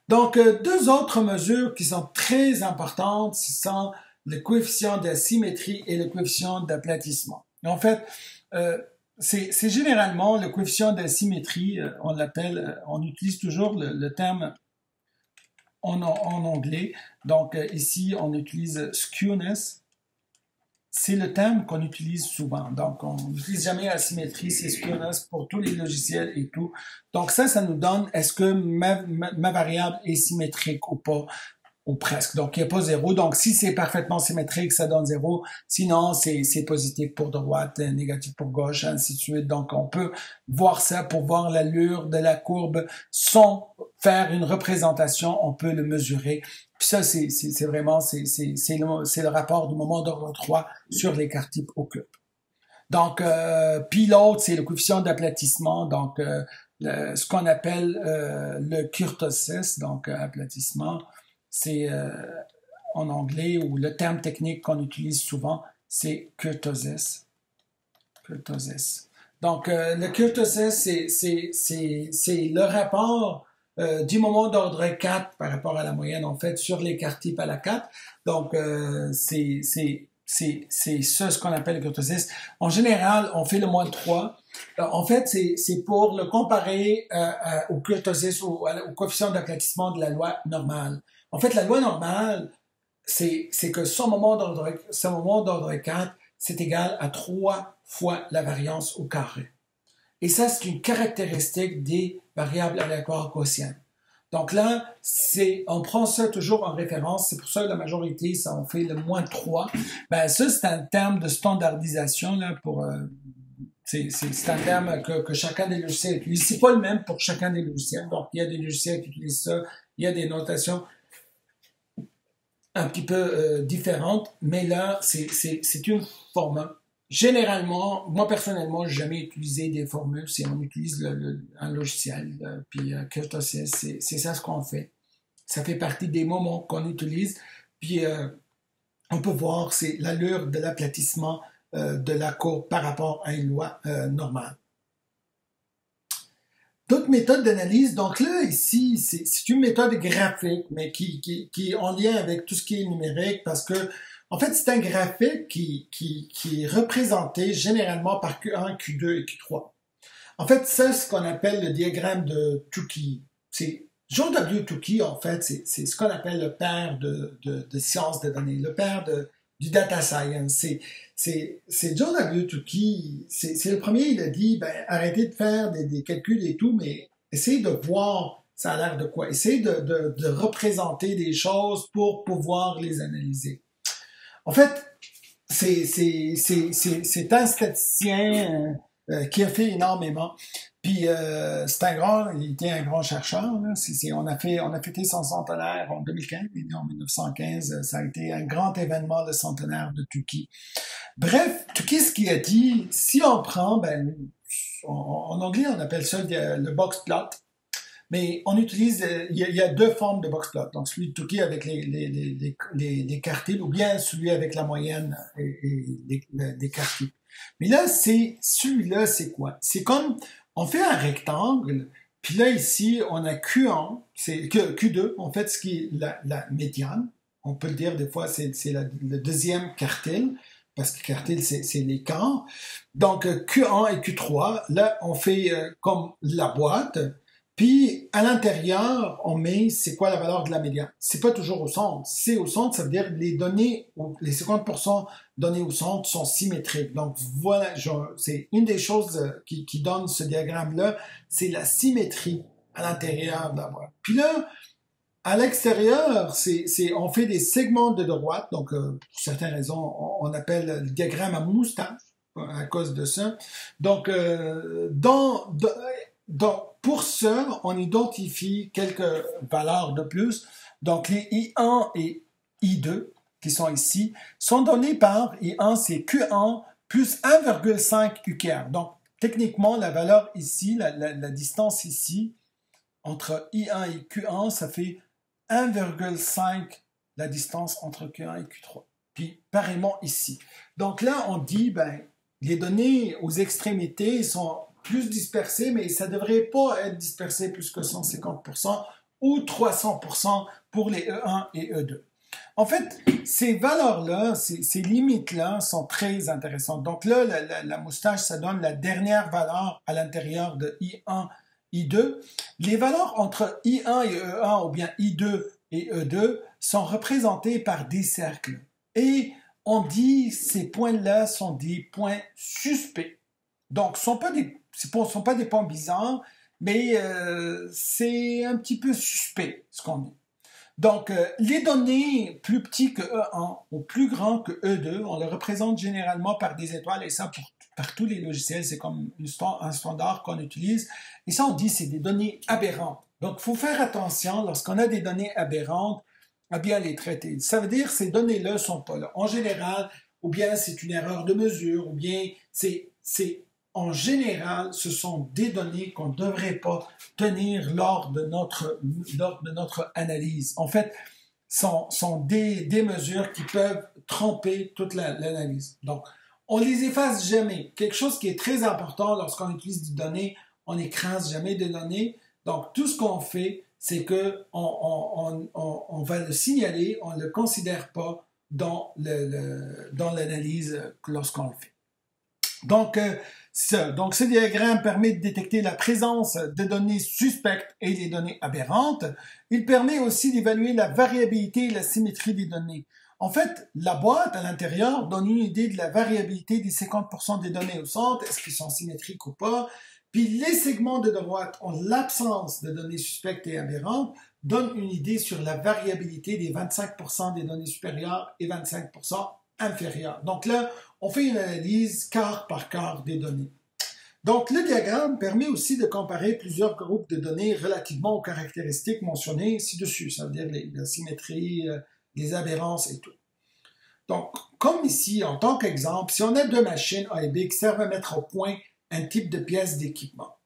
Speaker 1: Donc, deux autres mesures qui sont très importantes, ce sont le coefficient de symétrie et le coefficient d'aplatissement. En fait, c'est généralement le coefficient de symétrie, on l'appelle, on utilise toujours le terme en anglais. Donc, ici, on utilise skewness. C'est le terme qu'on utilise souvent. Donc, on n'utilise jamais asymétrie, c'est skewness pour tous les logiciels et tout. Donc, ça nous donne est-ce que ma variable est symétrique ou pas, ou presque. Donc, il n'y a pas 0. Donc, si c'est parfaitement symétrique, ça donne 0. Sinon, c'est positif pour droite, négatif pour gauche, ainsi de suite. Donc, on peut voir ça pour voir l'allure de la courbe sans faire une représentation. On peut le mesurer. Puis ça, c'est vraiment, c'est le rapport du moment d'ordre 3 sur l'écart type au cube. Donc, puis l'autre, c'est le coefficient d'aplatissement. Donc, ce qu'on appelle le kurtosis, donc aplatissement. C'est en anglais, ou le terme technique qu'on utilise souvent, c'est kurtosis. Donc, le kurtosis, c'est le rapport du moment d'ordre 4 par rapport à la moyenne, en fait, sur l'écart type à la 4. Donc, c'est ce qu'on appelle le kurtosis. En général, on fait le -3. En fait, c'est pour le comparer au kurtosis, au coefficient d'aplatissement de la loi normale. En fait, la loi normale, c'est que son moment d'ordre 4, c'est égal à 3 fois la variance au carré. Et ça, c'est une caractéristique des variables aléatoires quotientes. Donc là, on prend ça toujours en référence. C'est pour ça que la majorité, ça on fait le -3. Ben ça, c'est un terme de standardisation là pour. C'est un terme que chacun des logiciels utilise. C'est pas le même pour chacun des logiciels. Donc il y a des logiciels qui utilisent ça. Il y a des notations un petit peu différentes, mais là, c'est une formule. Généralement, moi personnellement, j'ai jamais utilisé des formules, c'est on utilise un logiciel, puis kurtosis, c'est ça ce qu'on fait. Ça fait partie des moments qu'on utilise, puis on peut voir, c'est l'allure de l'aplatissement de la courbe par rapport à une loi normale. D'autres méthodes d'analyse, donc là, ici, c'est une méthode graphique, mais qui est en lien avec tout ce qui est numérique, parce que, en fait, c'est un graphique qui est représenté généralement par Q1, Q2 et Q3. En fait, c'est ce qu'on appelle le diagramme de Tukey. C'est John W. Tukey, en fait, c'est ce qu'on appelle le père de sciences de données, le père du data science. C'est John W. Tukey, c'est le premier, il a dit, ben, arrêtez de faire des calculs et tout, mais essayez de voir ça a l'air de quoi. Essayez de représenter des choses pour pouvoir les analyser. En fait, c'est un statisticien qui a fait énormément. Puis il était un grand chercheur. Là. On a fêté son centenaire en 2015, et en 1915, ça a été un grand événement, le centenaire de Tukey. Bref, tout ce qu'il a dit, si on prend, ben, en anglais, on appelle ça le box plot. Mais on utilise, il y a deux formes de box plot. Donc, celui de Tukey avec les quartiles ou bien celui avec la moyenne et les quartiles. Mais là, celui-là, c'est quoi? C'est comme, on fait un rectangle, puis là, ici, on a Q1, c'est Q2, en fait, ce qui est la médiane. On peut le dire, des fois, c'est le deuxième quartile, parce que quartile, c'est les quarts. Donc, Q1 et Q3, là, on fait comme la boîte. Puis, à l'intérieur, on met c'est quoi la valeur de la médiane. C'est pas toujours au centre. Si c'est au centre, ça veut dire que les données, les 50% donnés au centre sont symétriques. Donc, voilà, c'est une des choses qui donne ce diagramme-là, c'est la symétrie à l'intérieur de la boîte. Puis là, à l'extérieur, on fait des segments de droite. Donc, pour certaines raisons, on appelle le diagramme à moustache à cause de ça. Donc, pour ça, on identifie quelques valeurs de plus. Donc, les I1 et I2, qui sont ici, sont donnés par I1, c'est Q1 plus 1,5 UQR. Donc, techniquement, la valeur ici, la distance ici, entre I1 et Q1, ça fait 1,5 la distance entre Q1 et Q3. Puis, pareillement ici. Donc là, on dit, ben, les données aux extrémités sont plus dispersé, mais ça ne devrait pas être dispersé plus que 150% ou 300% pour les E1 et E2. En fait, ces valeurs-là, ces limites-là sont très intéressantes. Donc là, la moustache, ça donne la dernière valeur à l'intérieur de I1, I2. Les valeurs entre I1 et E1 ou bien I2 et E2 sont représentées par des cercles. Et on dit ces points-là sont des points suspects. Donc, ce ne sont pas des points bizarres, mais c'est un petit peu suspect, ce qu'on dit. Donc, les données plus petites que E1 ou plus grandes que E2, on les représente généralement par des étoiles, et ça, par tous les logiciels, c'est comme un standard qu'on utilise. Et ça, on dit c'est des données aberrantes. Donc, il faut faire attention, lorsqu'on a des données aberrantes, à bien les traiter. Ça veut dire que ces données-là ne sont pas là. En général, ou bien c'est une erreur de mesure, ou bien en général, ce sont des données qu'on ne devrait pas tenir lors de notre analyse. En fait, sont des mesures qui peuvent tromper toute l'analyse. Donc, on les efface jamais. Quelque chose qui est très important lorsqu'on utilise des données, on n'écrase jamais des données. Donc, tout ce qu'on fait, c'est que on va le signaler, on ne le considère pas dans l'analyse lorsqu'on le fait. Donc, ce diagramme permet de détecter la présence de données suspectes et des données aberrantes. Il permet aussi d'évaluer la variabilité et la symétrie des données. En fait, la boîte à l'intérieur donne une idée de la variabilité des 50% des données au centre, est-ce qu'ils sont symétriques ou pas. Puis les segments de droite, en l'absence de données suspectes et aberrantes, donnent une idée sur la variabilité des 25% des données supérieures et 25% inférieures. Donc là, on fait une analyse quart par quart des données. Donc, le diagramme permet aussi de comparer plusieurs groupes de données relativement aux caractéristiques mentionnées ci-dessus, ça veut dire la symétrie, les aberrances et tout. Donc, comme ici, en tant qu'exemple, si on a deux machines A et B qui servent à mettre au point un type de pièce d'équipement,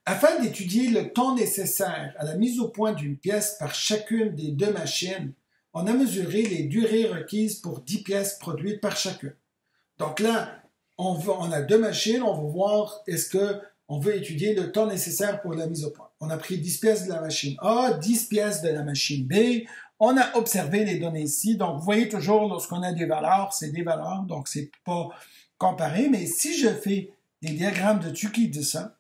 Speaker 1: afin d'étudier le temps nécessaire à la mise au point d'une pièce par chacune des deux machines, on a mesuré les durées requises pour 10 pièces produites par chacune. Donc là, on a deux machines, on va voir est-ce qu'on veut étudier le temps nécessaire pour la mise au point. On a pris 10 pièces de la machine A, 10 pièces de la machine B, on a observé les données ici, donc vous voyez toujours lorsqu'on a des valeurs, c'est des valeurs, donc c'est pas comparé, mais si je fais des diagrammes de Tukey de ça,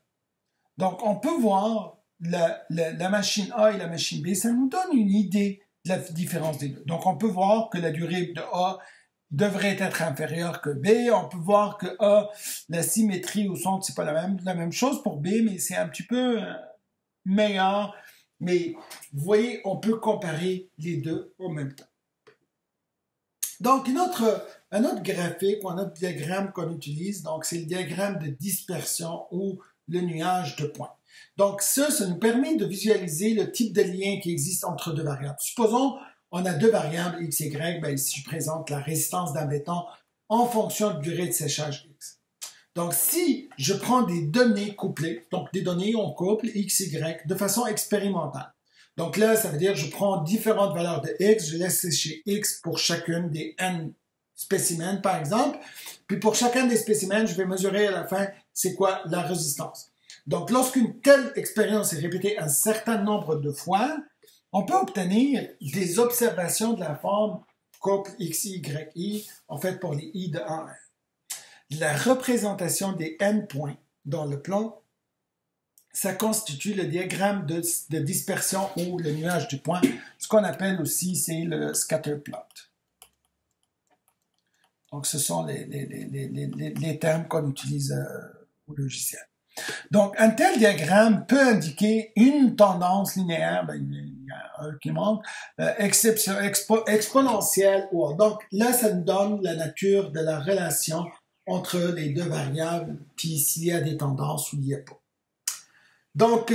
Speaker 1: donc on peut voir la machine A et la machine B, ça nous donne une idée de la différence des deux. Donc on peut voir que la durée de A devrait être inférieure que B. On peut voir que A, la symétrie au centre, c'est pas la même chose pour B, mais c'est un petit peu meilleur. Mais vous voyez, on peut comparer les deux en même temps. Donc, un autre graphique ou un autre diagramme qu'on utilise, donc c'est le diagramme de dispersion ou le nuage de points. Donc, ça nous permet de visualiser le type de lien qui existe entre deux variables. Supposons on a deux variables x, y. Ben, ici, je présente la résistance d'un béton en fonction de durée de séchage X. Donc, si je prends des données couplées, donc des données on couple X, Y de façon expérimentale. Donc là, ça veut dire que je prends différentes valeurs de X, je laisse sécher X pour chacune des N spécimens, par exemple. Puis pour chacun des spécimens, je vais mesurer à la fin c'est quoi la résistance. Donc, lorsqu'une telle expérience est répétée un certain nombre de fois, on peut obtenir des observations de la forme couple XI, YI, en fait pour les I de 1 à 1. La représentation des N points dans le plan, ça constitue le diagramme de dispersion ou le nuage du point. Ce qu'on appelle aussi, c'est le scatter plot. Donc, ce sont les termes qu'on utilise au logiciel. Donc, un tel diagramme peut indiquer une tendance linéaire, ben, il y a un qui manque, exponentielle ou autre. Donc, là, ça nous donne la nature de la relation entre les deux variables, puis s'il y a des tendances ou il n'y a pas. Donc,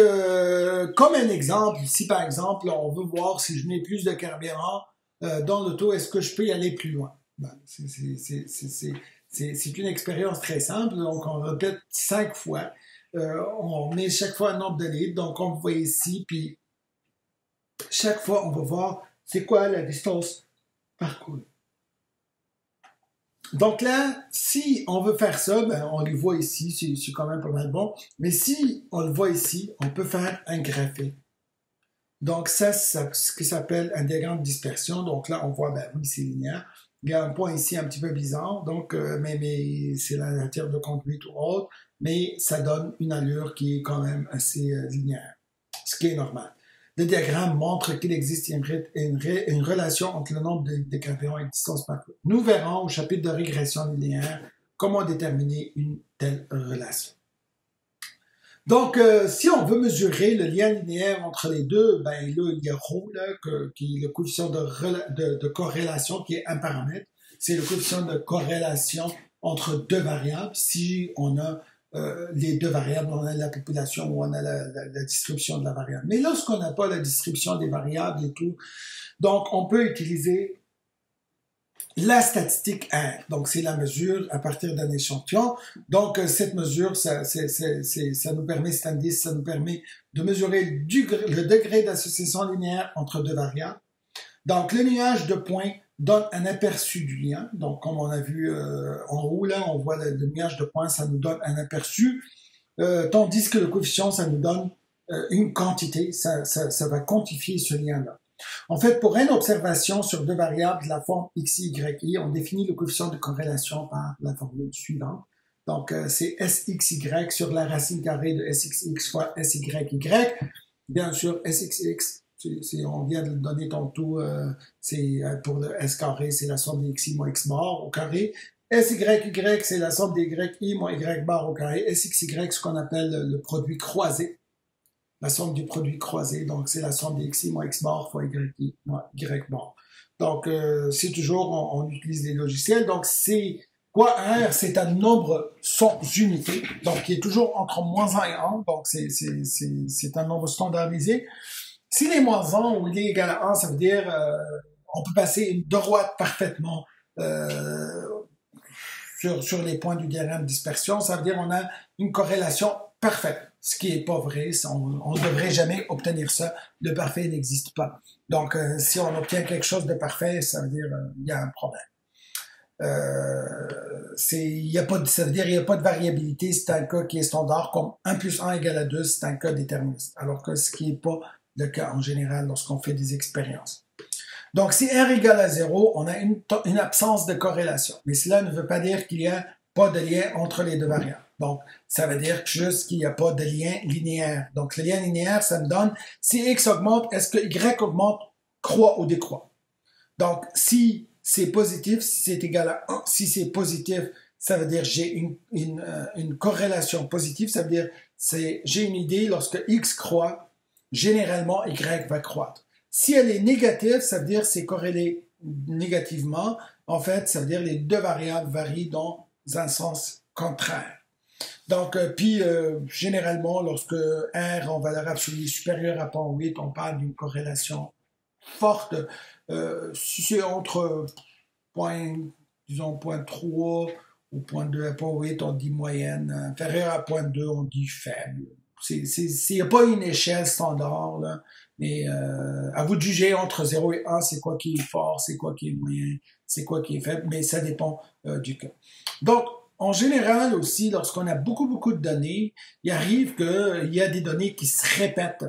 Speaker 1: comme un exemple, si par exemple, on veut voir si je mets plus de carburant dans l'auto, est-ce que je peux y aller plus loin? Ben, c'est une expérience très simple, donc on répète 5 fois. On met chaque fois un nombre de litres, donc on voit ici, puis chaque fois on va voir c'est quoi la distance parcourue. Donc là, si on veut faire ça, ben on le voit ici, c'est quand même pas mal bon, mais si on le voit ici, on peut faire un graphique. Donc ça, c'est ce qui s'appelle un diagramme de dispersion, donc là on voit, ben oui, c'est linéaire. Il y a un point ici un petit peu bizarre, donc mais c'est la nature de conduite ou autre, mais ça donne une allure qui est quand même assez linéaire, ce qui est normal. Le diagramme montre qu'il existe une relation entre le nombre de carburants et la distance parcourue. Nous verrons au chapitre de régression linéaire comment déterminer une telle relation. Donc, si on veut mesurer le lien linéaire entre les deux, ben là, il y a ρ, là, qui est le coefficient de corrélation, qui est un paramètre. C'est le coefficient de corrélation entre deux variables. Si on a les deux variables, on a la population ou on a la distribution de la variable. Mais lorsqu'on n'a pas la distribution des variables et tout, donc on peut utiliser la statistique R. Donc, c'est la mesure à partir d'un échantillon. Donc, cette mesure, ça nous permet, cet indice, ça nous permet de mesurer le degré d'association linéaire entre deux variables. Donc, le nuage de points donne un aperçu du lien. Donc, comme on a vu en haut, là, on voit le nuage de points, ça nous donne un aperçu. Tandis que le coefficient, ça nous donne une quantité. Ça va quantifier ce lien-là. En fait, pour une observation sur deux variables de la forme xi, yi, on définit le coefficient de corrélation par la formule suivante. Donc, c'est sxy sur la racine carrée de sxx fois syy. Bien sûr, sxx, on vient de le donner tantôt, c'est pour le s carré, c'est la somme des xi moins x bar au carré. Syy, c'est la somme des y moins y bar au carré. Sxy, ce qu'on appelle le produit croisé. La somme du produit croisé, donc c'est la somme des xi moins x bar fois y bar. Donc, c'est toujours, on utilise les logiciels. Donc, c'est quoi R? C'est un nombre sans unité, donc qui est toujours entre moins 1 et 1, donc c'est un nombre standardisé. S'il est moins 1 ou il est égal à 1, ça veut dire on peut passer une droite parfaitement sur les points du diagramme de dispersion. Ça veut dire on a une corrélation parfaite. Ce qui n'est pas vrai, on ne devrait jamais obtenir ça. Le parfait n'existe pas. Donc, si on obtient quelque chose de parfait, ça veut dire il y a un problème. Ça veut dire il n'y a pas de variabilité, c'est un cas qui est standard, comme 1 plus 1 égale à 2, c'est un cas déterministe. Alors que ce qui n'est pas le cas en général lorsqu'on fait des expériences. Donc, si R égale à 0, on a une absence de corrélation. Mais cela ne veut pas dire qu'il n'y a pas de lien entre les deux variables. Donc, ça veut dire juste qu'il n'y a pas de lien linéaire. Donc, le lien linéaire, ça me donne, si X augmente, est-ce que Y augmente, croît ou décroît? Donc, si c'est positif, si c'est égal à 1, si c'est positif, ça veut dire j'ai une corrélation positive, ça veut dire j'ai une idée, lorsque X croît, généralement Y va croître. Si elle est négative, ça veut dire c'est corrélé négativement. En fait, ça veut dire les deux variables varient dans un sens contraire. Donc, généralement, lorsque R en valeur absolue est supérieur à 0.8, on parle d'une corrélation forte. Si c'est entre disons 0.3 ou 0.2 à 0.8, on dit moyenne. Inférieur à 0.2, on dit faible. Il n'y a pas une échelle standard, là, mais à vous de juger entre 0 et 1, c'est quoi qui est fort, c'est quoi qui est moyen, c'est quoi qui est faible, mais ça dépend du cas. Donc, en général aussi, lorsqu'on a beaucoup de données, il arrive qu'il y a des données qui se répètent.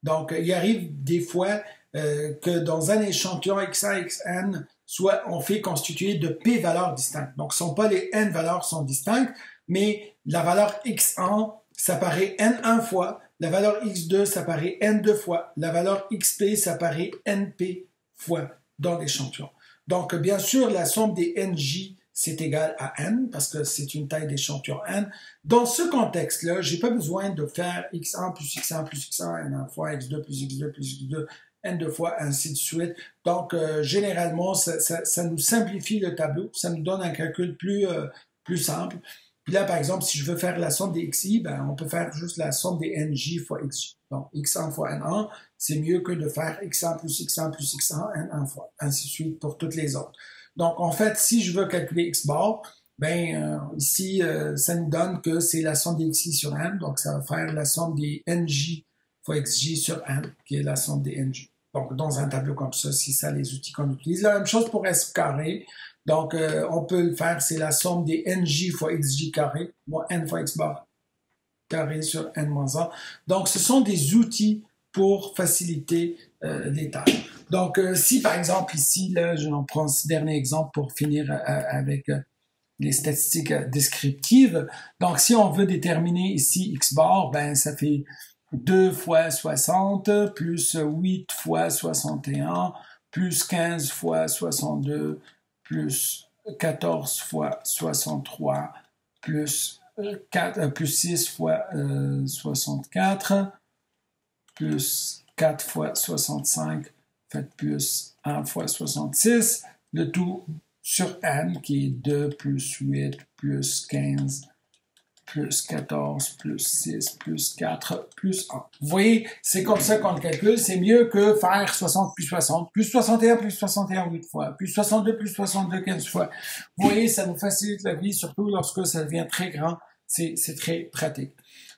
Speaker 1: Donc, il arrive des fois que dans un échantillon XA, XN, soit on fait constituer de P valeurs distinctes. Donc, ce ne sont pas les N valeurs sont distinctes, mais la valeur X1, ça paraît N1 fois, la valeur X2, ça paraît N2 fois, la valeur XP, ça paraît NP fois dans l'échantillon. Donc, bien sûr, la somme des NJ, c'est égal à N, parce que c'est une taille d'échantillon N. Dans ce contexte-là, j'ai pas besoin de faire X1 plus X1 plus X1, N1 fois, X2 plus X2 plus X2, N2 fois, ainsi de suite. Donc, généralement, ça nous simplifie le tableau, ça nous donne un calcul plus simple. Puis là, par exemple, si je veux faire la somme des xi, ben, on peut faire juste la somme des nj fois xj. Donc, x1 fois n1, c'est mieux que de faire x1 plus x1 plus x1, n1 fois, ainsi de suite pour toutes les autres. Donc, en fait, si je veux calculer x bar, ben, ici, ça nous donne que c'est la somme des xi sur n, donc ça va faire la somme des nj fois xj sur n, qui est la somme des nj. Donc, dans un tableau comme ça, c'est ça les outils qu'on utilise. La même chose pour s carré. Donc, on peut le faire, c'est la somme des nj fois xj carré, moins n fois x bar carré sur n moins 1. Donc, ce sont des outils pour faciliter les tâches. Donc, si par exemple ici, là, j'en prends ce dernier exemple pour finir avec les statistiques descriptives. Donc, si on veut déterminer ici x bar, ben ça fait 2 fois 60 plus 8 fois 61 plus 15 fois 62 plus 14 fois 63 plus 6 fois 64 plus 4 fois 65 fait plus 1 fois 66, le tout sur n qui est 2 plus 8 plus 15 plus 14, plus 6, plus 4, plus 1. Vous voyez, c'est comme ça qu'on le calcule. C'est mieux que faire 60 plus 60, plus 61 plus 61 8 fois, plus 62 plus 62 15 fois. Vous voyez, ça nous facilite la vie, surtout lorsque ça devient très grand. C'est très pratique.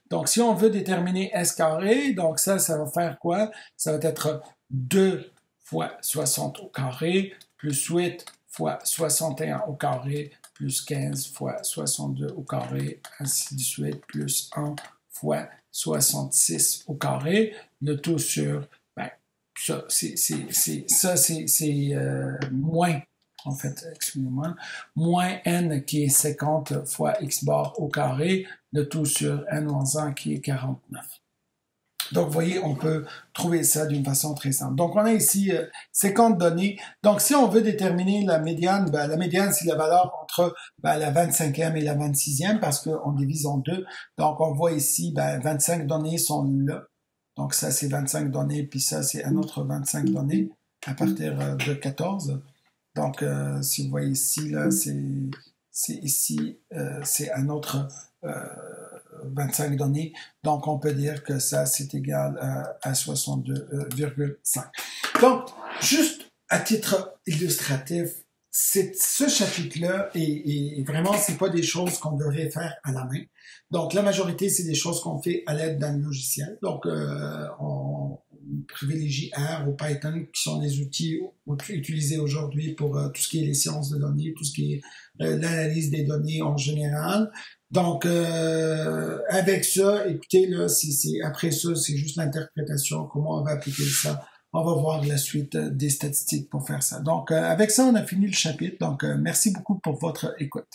Speaker 1: Donc, si on veut déterminer S carré, donc ça va faire quoi? Ça va être 2 fois 60 au carré, plus 8 fois 61 au carré, plus 15 fois 62 au carré, ainsi de suite, plus 1 fois 66 au carré, le tout sur, ben, ça, c'est moins, en fait, excusez-moi, moins n qui est 50 fois x bar au carré, le tout sur n-1 qui est 49. Donc, vous voyez, on peut trouver ça d'une façon très simple. Donc, on a ici 50 données. Donc, si on veut déterminer la médiane, ben, la médiane, c'est la valeur entre la 25e et la 26e parce qu'on divise en deux. Donc, on voit ici, 25 données sont là. Donc, ça, c'est 25 données, puis ça, c'est un autre 25 données à partir de 14. Donc, si vous voyez ici, là, c'est ici, c'est un autre 25 données. Donc, on peut dire que ça, c'est égal à 62,5. Donc, juste à titre illustratif, ce chapitre-là, et vraiment, c'est pas des choses qu'on devrait faire à la main. Donc, la majorité, c'est des choses qu'on fait à l'aide d'un logiciel. Donc, on privilégie R ou Python, qui sont les outils utilisés aujourd'hui pour tout ce qui est les sciences de données, tout ce qui est l'analyse des données en général. Donc, avec ça, écoutez, là, après ça, c'est juste l'interprétation, comment on va appliquer ça. On va voir la suite des statistiques pour faire ça. Donc, avec ça, on a fini le chapitre. Donc, merci beaucoup pour votre écoute.